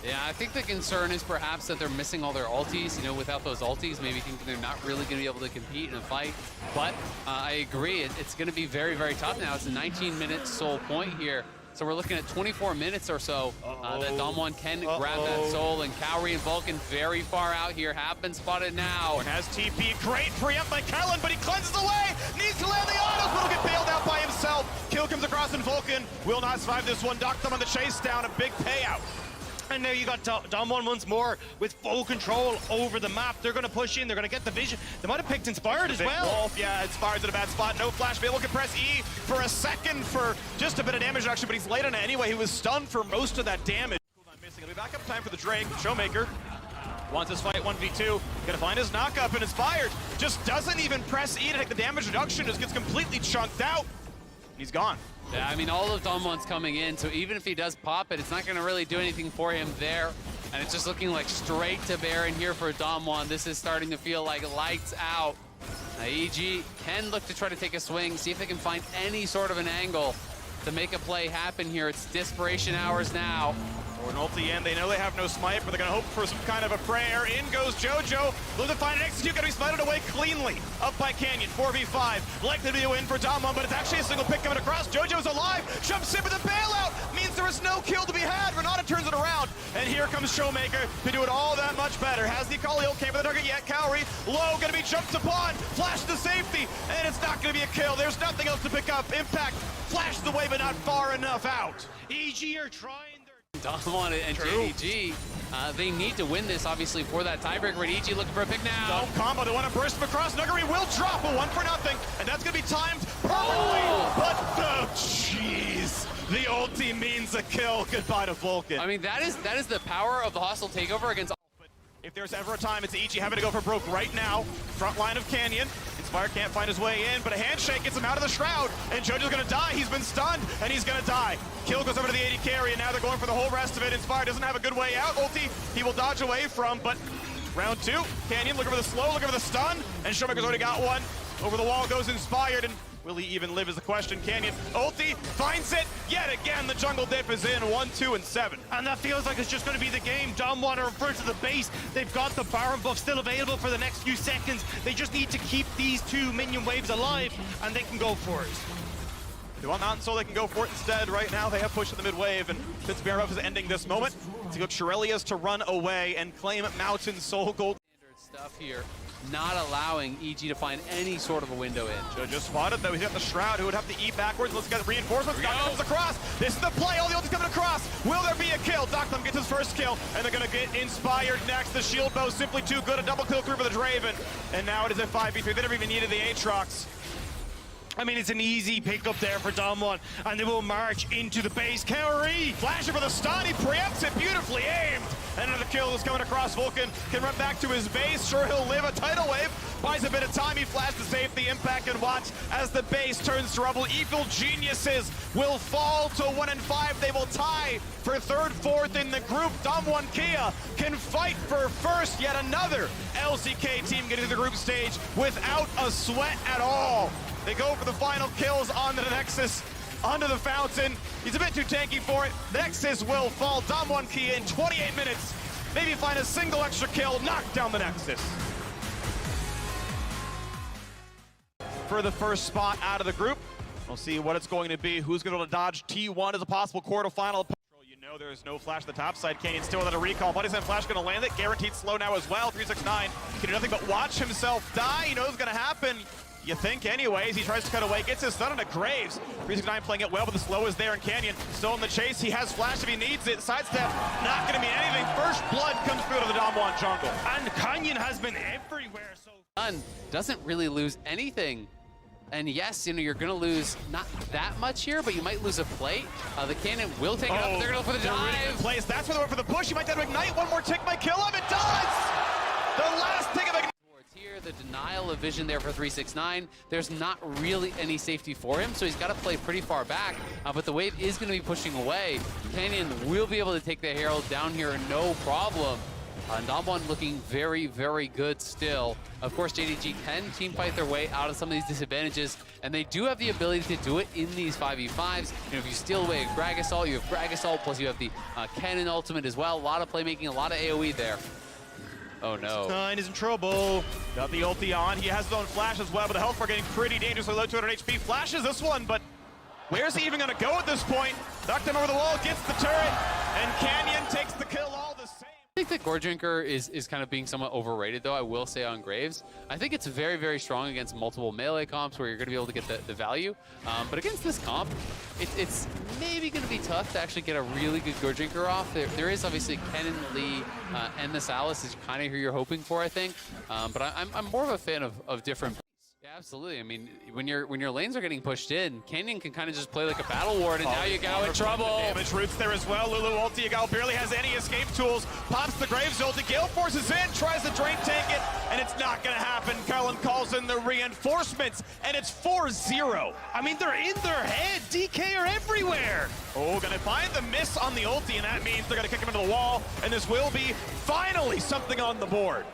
Speaker 5: Yeah, I think the concern is perhaps that they're missing all their ultis. You know, without those ultis, maybe think they're not really going to be able to compete in a fight. But I agree, it's going to be very, very tough now. It's a 19-minute soul point here. So we're looking at 24 minutes or so that Damwon can grab that soul, and Cowrie and Vulcan very far out here have been spotted now.
Speaker 4: And has TP, great preempt by Kellen, but he cleanses away, needs to land the autos, but he'll get bailed out by himself. Kill comes across, and Vulcan will not survive this one. Dock them on the chase down, a big payout.
Speaker 3: And now you got Damwon once more with full control over the map. They're going to push in. They're going to get the vision. They might have picked Inspired as well.
Speaker 4: Wolf, yeah, Inspired's in a bad spot. No flash. Vale can press E for a second for just a bit of damage reduction, but he's late on it anyway. He was stunned for most of that damage. Missing. It'll be back up time for the Drake. Showmaker wants his fight 1v2. Gonna find his knockup, and Inspired just doesn't even press E to take the damage reduction. Just gets completely chunked out. He's gone.
Speaker 5: Yeah, I mean, all of Damwon's coming in, so even if he does pop it, it's not going to really do anything for him there. And it's just looking like straight to Baron here for Damwon. This is starting to feel like lights out. EG can look to try to take a swing, see if they can find any sort of an angle to make a play happen here. It's desperation hours now.
Speaker 4: Or an ulti in. They know they have no smite, but they're going to hope for some kind of a prayer. In goes Jojo. Looking to find an execute. Going to be smited away cleanly. Up by Canyon. 4v5. Likely to be a win for Damwon, but it's actually a single pick coming across. Jojo's alive. Jumps in with a bailout. Means there is no kill to be had. Renata turns it around. And here comes Showmaker to do it all that much better. Has the Akali ult. Can't for the target yet. Cowrie. Low. Going to be jumped upon. Flash to safety. And it's not going to be a kill. There's nothing else to pick up. Impact. Flashed away, but not far enough out.
Speaker 3: EG are trying.
Speaker 5: Damwon and JDG, they need to win this, obviously, for that tiebreaker. And EG looking for a pick now.
Speaker 4: Don't combo, they want to burst him across. Nuguri will drop a 1-0, and that's going to be timed perfectly. But jeez, the ulti means a kill. Goodbye to Vulcan.
Speaker 5: I mean, that is the power of the hostile takeover against.
Speaker 4: If there's ever a time, it's EG having to go for broke right now. Front line of Canyon. Inspire can't find his way in, but a handshake gets him out of the shroud, and Jojo's gonna die. He's been stunned, and he's gonna die. Kill goes over to the AD carry, and now they're going for the whole rest of it. Inspire doesn't have a good way out. Ulti, he will dodge away from, but round 2, Canyon looking for the slow, looking for the stun, and Showmaker's already got one. Over the wall goes Inspired, and will he even live is the question. Canyon, ulti, finds it. Yet again, the jungle dip is in 1, 2, and 7.
Speaker 3: And that feels like it's just going to be the game. Damwon are in front of the base. They've got the Baron buff still available for the next few seconds. They just need to keep these 2 minion waves alive, and they can go for it.
Speaker 4: They want Mountain Soul, they can go for it instead. Right now, they have pushed in the mid wave, and Fitz Baron buff is ending this moment. To go Shirelia's to run away and claim Mountain Soul gold.
Speaker 5: Stuff. stuff here, not allowing EG to find any sort of a window in.
Speaker 4: Should've just spotted though. He's got the Shroud, who would have to eat backwards. Let's get reinforcements. Doctum comes across. This is the play. All the ulti's coming across. Will there be a kill? Doctum gets his first kill, and they're gonna get inspired next. The shield bow simply too good. A double kill through for the Draven, and now it is a 5v3. They never even needed the Aatrox.
Speaker 3: I mean, it's an easy pickup there for Damwon, and they will march into the base. Kaori!
Speaker 4: Flashing for the stun, he preempts it, beautifully aimed. And another kill is coming across. Vulcan can run back to his base. Sure, he'll live a tidal wave. Buys a bit of time. He flashed to save the impact, and watch as the base turns to rubble. Evil Geniuses will fall to 1 and 5. They will tie for third, fourth in the group. Damwon Kia can fight for first. Yet another LCK team getting to the group stage without a sweat at all. They go for the final kills onto the Nexus, onto the Fountain. He's a bit too tanky for it. Nexus will fall. Damwon Kia in 28 minutes. Maybe find a single extra kill, knock down the Nexus. For the first spot out of the group, we'll see what it's going to be. Who's going to be able to dodge T1 as a possible quarterfinal? You know there is no flash to the top side. Canyon still without a recall. Buddy's and Flash going to land it. Guaranteed slow now as well. 369 can do nothing but watch himself die. He knows it's going to happen. You think anyways. He tries to cut away, gets his stun into Graves. 369 playing it well, but the slow is there, and Canyon still in the chase. He has flash if he needs it. Sidestep, not gonna mean anything. First blood comes through to the Damwon jungle.
Speaker 3: And Canyon has been everywhere, so...
Speaker 5: Sun doesn't really lose anything. And yes, you know, you're gonna lose not that much here, but you might lose a plate. The cannon will take it up, but they're gonna go for the dive.
Speaker 4: Place. That's where they went for the push. He might have to ignite. One more tick might kill him. It does! The last tick of ignite.
Speaker 5: Here, the denial of vision there for 369. There's not really any safety for him, so he's got to play pretty far back, but the wave is going to be pushing away. Canyon will be able to take the Herald down here, no problem. Damwon looking very, very good still. Of course, JDG can team fight their way out of some of these disadvantages, and they do have the ability to do it in these 5v5s. You know, if you steal away a Grag Assault, you have Grag Assault, plus you have the Cannon ultimate as well. A lot of playmaking, a lot of AoE there. Oh no.
Speaker 3: 9 is in trouble.
Speaker 4: Got the ulti on. He has his own flash as well, but the health bar getting pretty dangerously low, 200 HP. Flashes this one, but where's he even going to go at this point? Knocked him over the wall, gets the turret, and Canyon takes the kill all the same.
Speaker 5: I think that Gore Drinker is kind of being somewhat overrated, though, I will say, on Graves. I think it's very, very strong against multiple melee comps where you're going to be able to get the value. But against this comp, it's maybe going to be tough to actually get a really good Gore Drinker off. There is obviously Kennen, Lee, and the Salas is kind of who you're hoping for, I think. But I'm more of a fan of different. Yeah, absolutely. I mean, when your lanes are getting pushed in, Canyon can kind of just play like a battle ward, and now you go in trouble.
Speaker 4: Damage roots there as well. Lulu ulti, Yagao barely has any escape tools. Pops the Graves ulti. Gale forces in, tries to drain tank it, and it's not going to happen. Cullen calls in the reinforcements, and it's 4-0.
Speaker 3: I mean, they're in their head. DK are everywhere.
Speaker 4: Oh, gonna find the miss on the ulti, and that means they're gonna kick him into the wall, and this will be finally something on the board.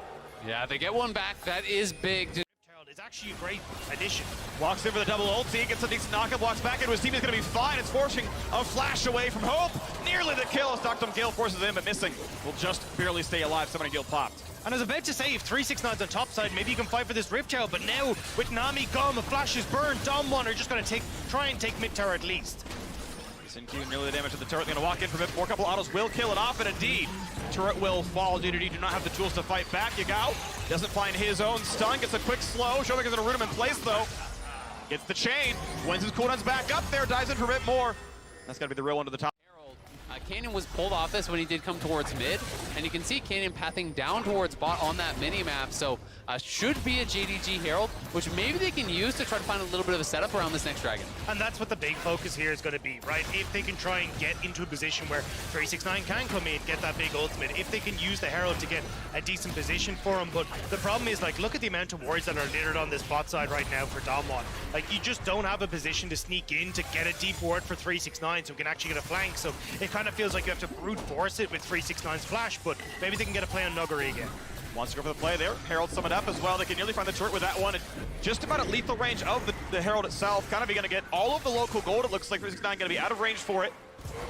Speaker 5: Yeah, they get one back. That is big.
Speaker 3: It's actually a great addition.
Speaker 4: Walks in for the double ulti, gets a decent knockup, walks back into his team. He's going to be fine. It's forcing a flash away from Hope. Nearly the kill as Doctum Gale forces in, but missing. Will just barely stay alive. Somebody Gale popped.
Speaker 3: And I was about to say, if 369's on top side, maybe you can fight for this Rift Tower, but now with Nami gone, the flash is burned, Damwon are just going to try and take mid tower at least.
Speaker 4: Sinq nearly the damage to the turret. They're going to walk in for a bit more. Couple autos will kill it off, and indeed, turret will fall. DDD do not have the tools to fight back. Yagao doesn't find his own stun. Gets a quick slow. Showmaker's going to root him in place, though. Gets the chain. Wins his cooldowns back up there. Dives in for a bit more. That's got to be the real one to the top.
Speaker 5: Canyon was pulled off this when he did come towards mid, and you can see Canyon pathing down towards bot on that mini-map, so should be a JDG Herald, which maybe they can use to try to find a little bit of a setup around this next dragon.
Speaker 3: And that's what the big focus here is going to be, right? If they can try and get into a position where 369 can come in, get that big ultimate, if they can use the Herald to get a decent position for him. But the problem is, like, look at the amount of wards that are littered on this bot side right now for Damwon. Like, you just don't have a position to sneak in to get a deep ward for 369 so we can actually get a flank. So it kind of feels like you have to brute force it with 369's flash, but maybe they can get a play on Nuggery again.
Speaker 4: Wants to go for the play there. Herald summoned up as well. They can nearly find the turret with that one. Just about at lethal range of the Herald itself. Kind of going to get all of the local gold. It looks like 369 going to be out of range for it.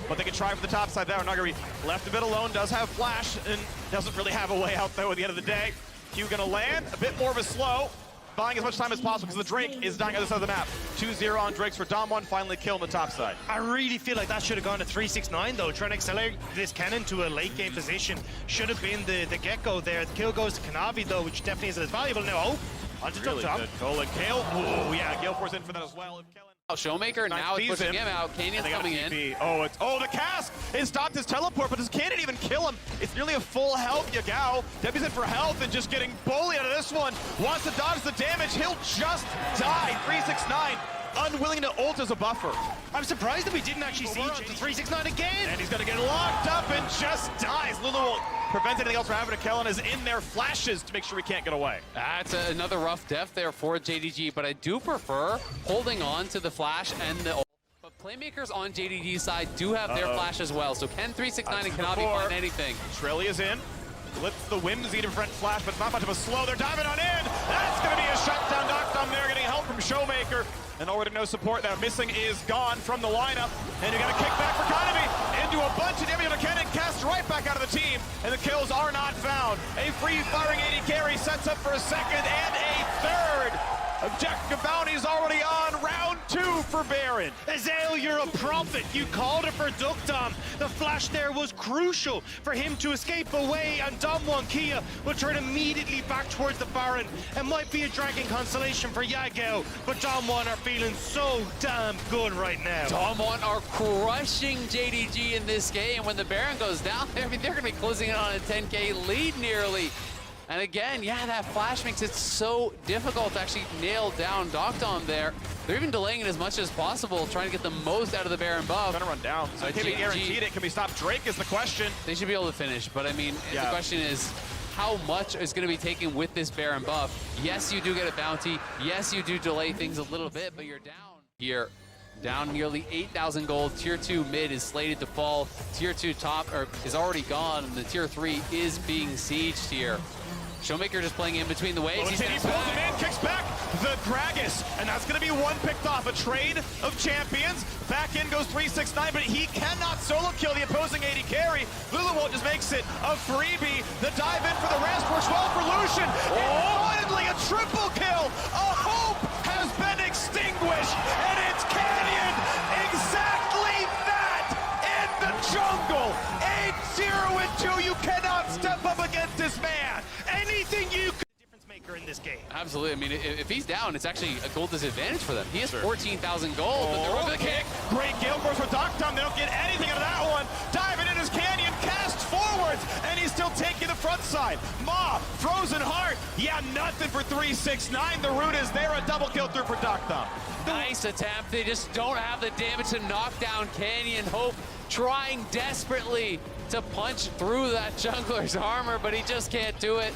Speaker 4: But they can try for the top side there. Nuggery left a bit alone, does have flash, and doesn't really have a way out though at the end of the day. Q going to land. A bit more of a slow. buying as much time as possible because the Drake is dying on the other side of the map. 2-0 on Drakes for Dom1, finally kill on the top side.
Speaker 3: I really feel like that should have gone to 369 though. Trying to accelerate this cannon to a late game position should have been the get-go there. The kill goes to Kanavi though, which definitely isn't as valuable now. Oh, onto
Speaker 4: Really
Speaker 3: Tom.
Speaker 4: good goal and Kale. Oh yeah, Gale Force in for that as well.
Speaker 5: Showmaker now is pushing him out. Canyon's coming in.
Speaker 4: Oh, the cask! It stopped his teleport, but does Canyon even kill him? It's nearly a full health Yagao. Debbie's in for health and just getting bullied out of this one. Wants to dodge the damage. He'll just die. 369. Unwilling to ult as a buffer.
Speaker 3: I'm surprised that we didn't actually see
Speaker 4: Over onto
Speaker 3: 369 again.
Speaker 4: And he's going to get locked up and just dies. Lulu won't prevent anything else from happening. Kellen is in there, flashes to make sure we can't get away.
Speaker 5: That's another rough death there for JDG, but I do prefer holding on to the flash and the ult. But playmakers on JDG's side do have their flash as well, so can 369 and cannot be find anything.
Speaker 4: Trelly is in. Lifts the Whimsy to prevent flash, but it's not much of a slow. They're diving on in. That's going to be a shutdown. Knockdown there, getting help from Showmaker. And already no support there. Missing is gone from the lineup. And you got a kick back for Konomi into a bunch of damage on a cannon, cast right back out of the team. And the kills are not found. A free-firing AD carry sets up for a second and a third. Objective bounty's already on. Round 2 for Baron.
Speaker 3: Azael, you're a prophet. You called it for Duckdom. The flash there was crucial for him to escape away, and Dom1 Kia will turn immediately back towards the Baron. It might be a dragging consolation for Yagao, but Dom1 are feeling so damn good right now.
Speaker 5: Dom1 are crushing JDG in this game. When the Baron goes down, I mean, they're going to be closing in on a 10K lead nearly. And again, yeah, that flash makes it so difficult to actually nail down Doctom there. They're even delaying it as much as possible, trying to get the most out of the Baron buff.
Speaker 4: Trying to run down. So it can be guaranteed it. Can we stop Drake is the question.
Speaker 5: They should be able to finish, but I mean, the question is, how much is going to be taken with this Baron buff? Yes, you do get a bounty. Yes, you do delay things a little bit, but you're down here. Down nearly 8,000 gold. Tier 2 mid is slated to fall. Tier 2 top is already gone, and the Tier 3 is being sieged here. Showmaker just playing in between the waves.
Speaker 4: He pulls him in, kicks back the Gragas, and that's going to be one picked off. A trade of champions. Back in goes 369, but he cannot solo kill the opposing AD carry. Lulu won't just makes it a freebie. The dive in for the rest works well for Lucian. And finally a triple kill. A hope has been extinguished, and it's Canyon. Exactly that in the jungle. 8-0 and 2. You cannot step up against this man. Anything you could. Difference maker in this game.
Speaker 5: Absolutely. I mean, if he's down, it's actually a gold disadvantage for them. He has 14,000 gold, but they're over the kick.
Speaker 4: Great Gale Force for Doctom. They don't get anything out of that one. Diving in his Canyon, cast forwards, and he's still taking the front side. Ma, Frozen Heart. Yeah, nothing for 369. The root is there. A double kill through for Doctom.
Speaker 5: Nice attempt. They just don't have the damage to knock down Canyon. Hope trying desperately to punch through that jungler's armor, but he just can't do it.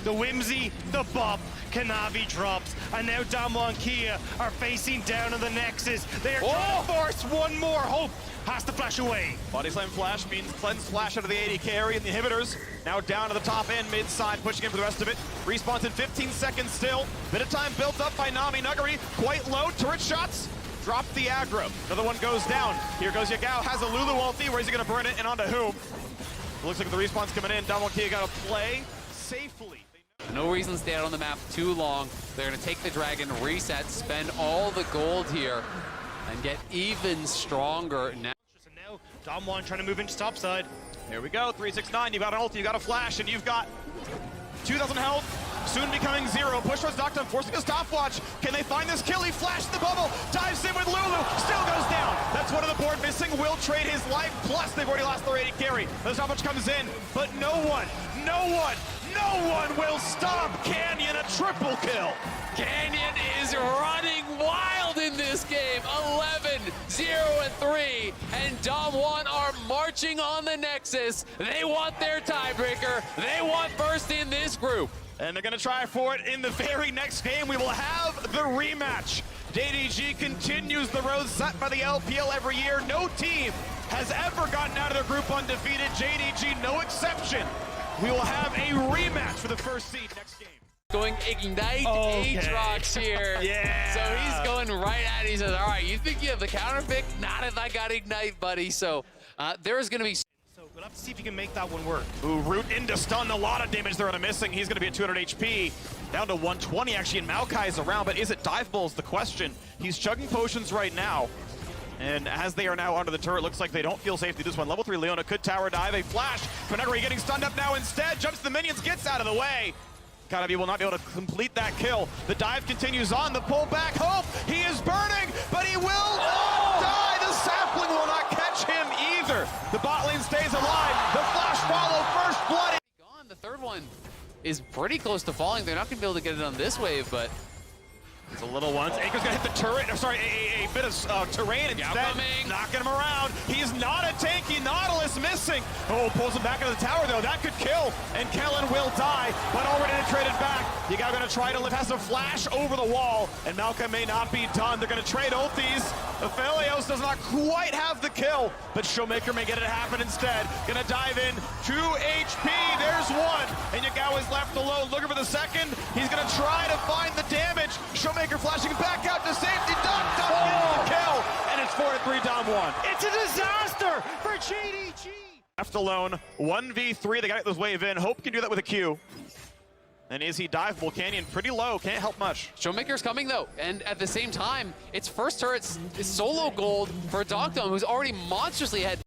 Speaker 3: The Whimsy, the bop, Kanavi drops, and now Dom1 Kia are facing down on the Nexus. They are trying to force one more. Hope has to flash away.
Speaker 4: Body Slam Flash means cleanse flash out of the AD carry, and the inhibitors now down to the top end, mid side, pushing in for the rest of it. Respawns in 15 seconds still. Bit of time built up by Nami Nuggery, quite low. Turret shots. Drop the aggro. Another one goes down. Here goes Yagao, has a Lulu ulti. Where is he going to burn it, and onto whom? Looks like the respawn's coming in. Dom1 Kia got to play safely.
Speaker 5: No reason to stay out on the map too long. They're going to take the dragon, reset, spend all the gold here, and get even stronger now.
Speaker 3: And now Dom1 trying to move into top side.
Speaker 4: Here we go, 369. You've got an ulti, you've got a flash, and you've got 2,000 health. Soon becoming 0. Push towards Doctom, forcing a stopwatch. Can they find this kill? He flashed the bubble. Dives in with Lulu. Still goes down. That's one of the board missing. Will trade his life. Plus, they've already lost their AD carry. The stopwatch comes in, but no one will stop Canyon. A triple kill.
Speaker 5: Canyon is running wild in this game. 11, 0, and 3. And Dom1 are marching on the Nexus. They want their tiebreaker. They want first in this group.
Speaker 4: And they're going to try for it in the very next game. We will have the rematch. JDG continues the road set by the LPL every year. No team has ever gotten out of their group undefeated. JDG, no exception. We will have a rematch for the first seed next game.
Speaker 5: Going Ignite Aatrox here.
Speaker 4: Yeah.
Speaker 5: So he's going right at it. He says, all right, you think you have the counter pick? Not if I got Ignite, buddy. So there is going to be...
Speaker 3: So we'll have to see if he can make that one work.
Speaker 4: Ooh, root into stun. A lot of damage there on a missing. He's going to be at 200 HP. Down to 120 actually, and Maokai is around, but is it diveable is the question. He's chugging potions right now. And as they are now under the turret, looks like they don't feel safe to do this one. Level 3 Leona could tower dive. A flash. Konagari getting stunned up now instead. Jumps to the minions, gets out of the way. Kanabi will not be able to complete that kill. The dive continues on. The pull back. Hope. He is burning, but he will not die. The sapling will not catch him either. The bot lane stays alive. The flash follow. First blood.
Speaker 5: Gone. The third one is pretty close to falling. They're not going to be able to get it on this wave, but
Speaker 4: it's a little one. Aker's gonna hit the turret. Or sorry, a bit of terrain instead. Knocking him around. He's not a tanky. Nautilus missing. Oh, pulls him back into the tower though. That could kill. And Kellen will die, but already traded back. You guys are gonna try to live. Has a flash over the wall, and Malcolm may not be done. They're gonna trade ultis. Aphelios does not quite have the kill, but Showmaker may get it happen instead. Gonna dive in. 2 HP. There's one. And Yagao is left alone. Looking for the second. He's gonna try to find the damage. Showmaker flashing back out to safety. Dom gets the kill, and it's 4-3 Dom 1.
Speaker 3: It's a disaster for JDG.
Speaker 4: Left alone, 1v3. They got to get this wave in. Hope can do that with a Q. And is he diveable? Canyon pretty low, can't help much.
Speaker 5: Showmaker's coming though, and at the same time, it's first turret's solo gold for Dogdom, who's already monstrously ahead.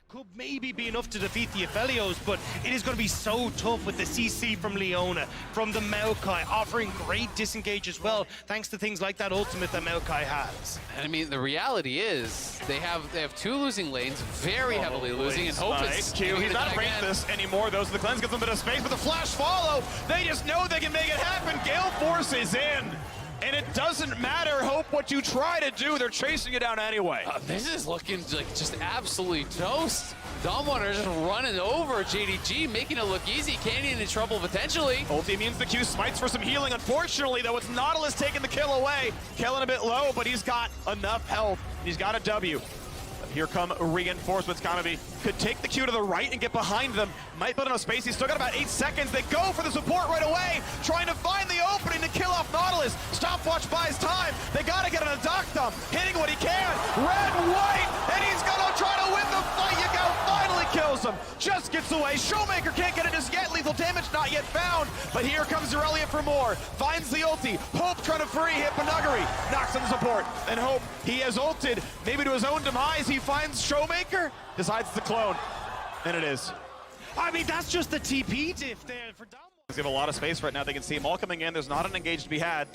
Speaker 3: Could maybe be enough to defeat the Aphelios, but it is going to be so tough with the CC from Leona, from the Maokai, offering great disengage as well, thanks to things like that ultimate that Maokai has.
Speaker 5: And I mean, the reality is they have 2 losing lanes, very heavily losing, and Hope is
Speaker 4: Q. He's not afraid of this anymore though, so the cleanse gives them a bit of space, but the flash follow, they just know they can make it happen. Gale Force is in. And it doesn't matter, Hope, what you try to do, they're chasing you down anyway.
Speaker 5: This is looking like just absolutely toast. Domwater just running over JDG, making it look easy. Canyon in trouble potentially.
Speaker 4: Ulti means the Q smites for some healing. Unfortunately, though, it's Nautilus taking the kill away. Kellen a bit low, but he's got enough health. He's got a W. Here come reinforcements. Kanabi could take the Q to the right and get behind them. Might build enough space. He's still got about 8 seconds. They go for the support right away, trying to find the opening to kill off Nautilus. Stopwatch buys time. They got to get on a Doctum, hitting what he can. Red, white, and he's going to try to win the fight. Yagao finally kills him. Just gets away. Showmaker can't get it as yet. Lethal damage not yet found. But here comes Aurelia for more. Finds the ulti. Hope trying to free hit Panagari. Knocks on the support. And Hope, he has ulted. Maybe to his own demise. He finds Showmaker. Decides to clone. And it is.
Speaker 3: I mean, that's just the TP diff there for Dom.
Speaker 4: They have a lot of space right now. They can see him all coming in. There's not an engage to be had.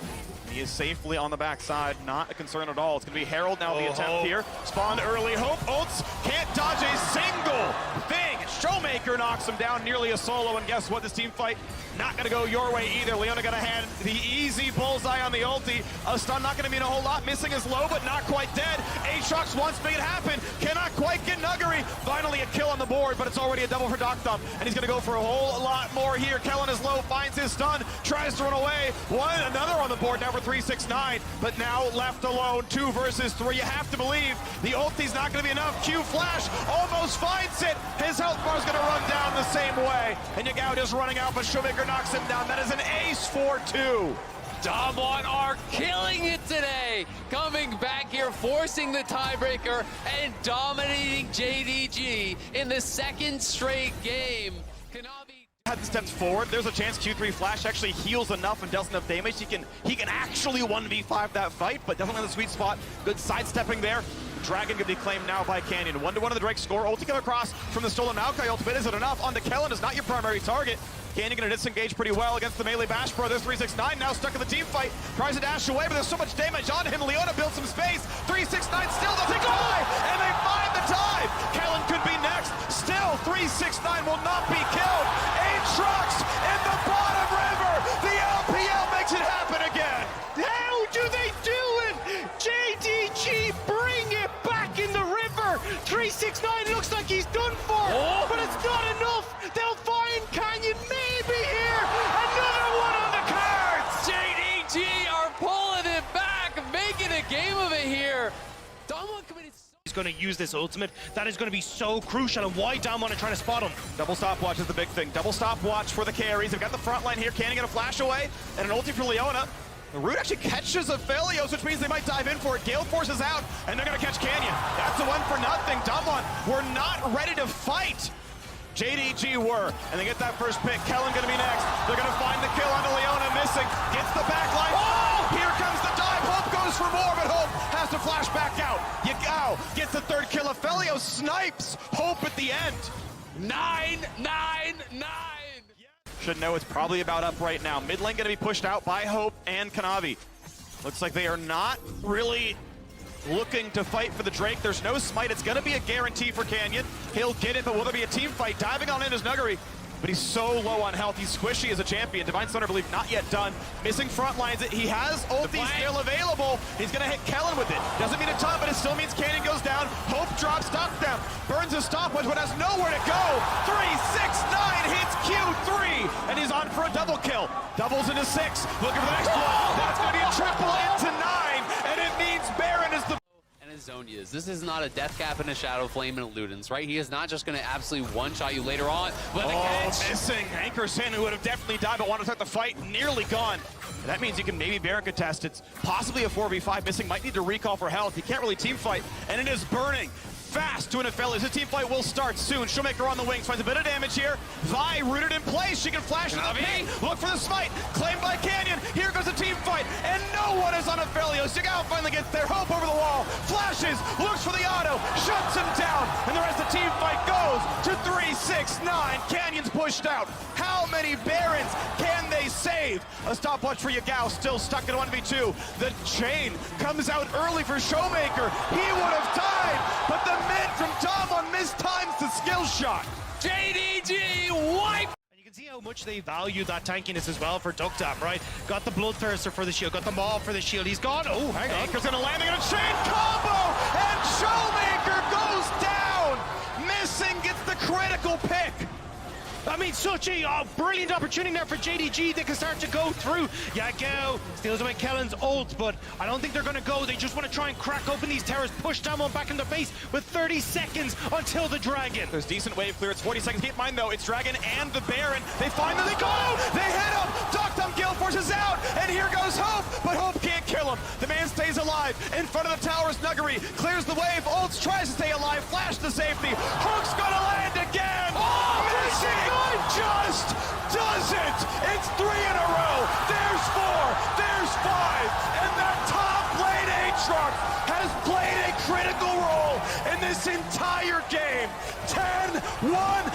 Speaker 4: He is safely on the backside. Not a concern at all. It's going to be Herald now, the attempt here. Spawned early. Hope ults. Can't dodge a single thing. Showmaker knocks him down, nearly a solo. And guess what? This team fight not going to go your way either. Leona going to hand the easy bullseye on the ulti. A stun not going to mean a whole lot. Missing is low, but not quite dead. Aatrox wants to make it happen. Cannot quite get Nuggery. Finally a kill on the board, but it's already a double for Doctum. And he's going to go for a whole lot more here. Kellen is low, finds his stun, tries to run away. Another on the board now for 369, but now left alone. 2 versus 3. You have to believe the ulti's not going to be enough. Q flash almost finds it. His health bar is going to run down the same way. And Yagao is running out, but Showmaker knocks him down. That is an ace for 2.
Speaker 5: Damwon are killing it today. Coming back here, forcing the tiebreaker and dominating JDG in the 2nd straight game. Kanabi
Speaker 4: had the steps forward. There's a chance Q3 Flash actually heals enough and deals enough damage. He can actually 1v5 that fight, but definitely in the sweet spot. Good sidestepping there. Dragon can be claimed now by Canyon. 1-1 on the Drake score. Ulti come across from the stolen Maokai ultimate. Is it enough? On the Kellen is not your primary target. Canyon gonna disengage pretty well against the melee Bash Brothers. 369 now stuck in the team fight. Tries to dash away, but there's so much damage on him. Leona builds some space. 369 still doesn't die, and they find the dive. Kellen could be next. Still, 369 will not be killed. Aatrox in the bottom river. The LPL makes it happen again.
Speaker 3: How do they do it? JDG bring it back in the river. 369 looks like he's done for, but it's not enough. They'll find Canyon maybe here. Another one on the cards.
Speaker 5: JDG are pulling it back, making a game of it here. Damwon committed.
Speaker 3: He's going to use this ultimate. That is going to be so crucial, and why Damwon are trying to spot him.
Speaker 4: Double stopwatch is the big thing. Double stopwatch for the carries. They've got the front line here. Canyon get a flash away, and an ulti for Leona. The Root actually catches Aphelios, which means they might dive in for it. Gale Force is out, and they're going to catch Canyon. That's a 1 for nothing. Damwon, we're not ready to fight. JDG were, and they get that first pick. Kellen gonna be next. They're gonna find the kill onto Leona, missing. Gets the back line. Oh! Here comes the dive. Hope goes for more, but Hope has to flash back out. Yagao gets the third kill. Afelio snipes Hope at the end.
Speaker 5: 9-9-9.
Speaker 4: Should know it's probably about up right now. Mid lane gonna be pushed out by Hope and Kanavi. Looks like they are not really looking to fight for the Drake. There's no smite. It's going to be a guarantee for Canyon. He'll get it, but will there be a team fight? Diving on in is Nuggery, but he's so low on health. He's squishy as a champion. Divine Thunder, I believe, not yet done. Missing front lines. He has ulti still available. He's going to hit Kellen with it. Doesn't mean a ton, but it still means Canyon goes down. Hope drops down. Burns his stopwatch, but has nowhere to go. 3-6-9 hits Q3, and he's on for a double kill. Doubles into 6. Looking for the next one. That's going to be a triple into 9, and it means Baron is the
Speaker 5: Zonias. This is not a death cap and a shadow flame and a Ludens, right? He is not just going to absolutely one-shot you later on. But the catch.
Speaker 4: Missing. Anchor's in, who would have definitely died but wanted to start the fight, nearly gone. And that means you can maybe Baron contest. It's possibly a 4v5. Missing might need to recall for health. He can't really team fight, and it is burning fast to an Aphelios. His team fight will start soon. Showmaker on the wings, finds a bit of damage here. Vi rooted in place. She can flash to the ping. Look for the smite. Claimed by Canyon. Here goes the team fight, and no one is on Aphelios. Yagao finally gets there. Hope over the wall. Flashes. Looks for the auto. Shuts him down. And the rest of the team fight goes to 3-6-9. Canyon's pushed out. How many Barons can they save? A stopwatch for Yagao. Still stuck in 1v2. The chain comes out early for Showmaker. He would have died, but the mid from Tom on mistimes the skill shot.
Speaker 5: JDG wipe.
Speaker 3: And you can see how much they value that tankiness as well for Ducktap, right? Got the Bloodthirster for the shield, got the Maw for the shield. He's gone. Oh, hang on.
Speaker 4: Anchor's gonna land, they're gonna chain combo, and Showmaker goes down. Missing gets the critical pick.
Speaker 3: I mean, such a brilliant opportunity there for JDG. They can start to go through. Yagao steals away Kellen's ult, but I don't think they're going to go. They just want to try and crack open these towers, push down one back in the face with 30 seconds until the Dragon.
Speaker 4: There's decent wave clear. It's 40 seconds. Keep in mind, though, it's Dragon and the Baron. They find them. They go. They hit him. Doctum Guild Force is out, and here goes Hope, but Hope can't kill him. The man stays alive. In front of the towers, Nuggery clears the wave. Ults tries to stay alive. Flash to safety. Hook's going to land again. Oh, missing. Just does it! It's 3 in a row! There's 4! There's 5! And that top lane Aatrox has played a critical role in this entire game! 10-1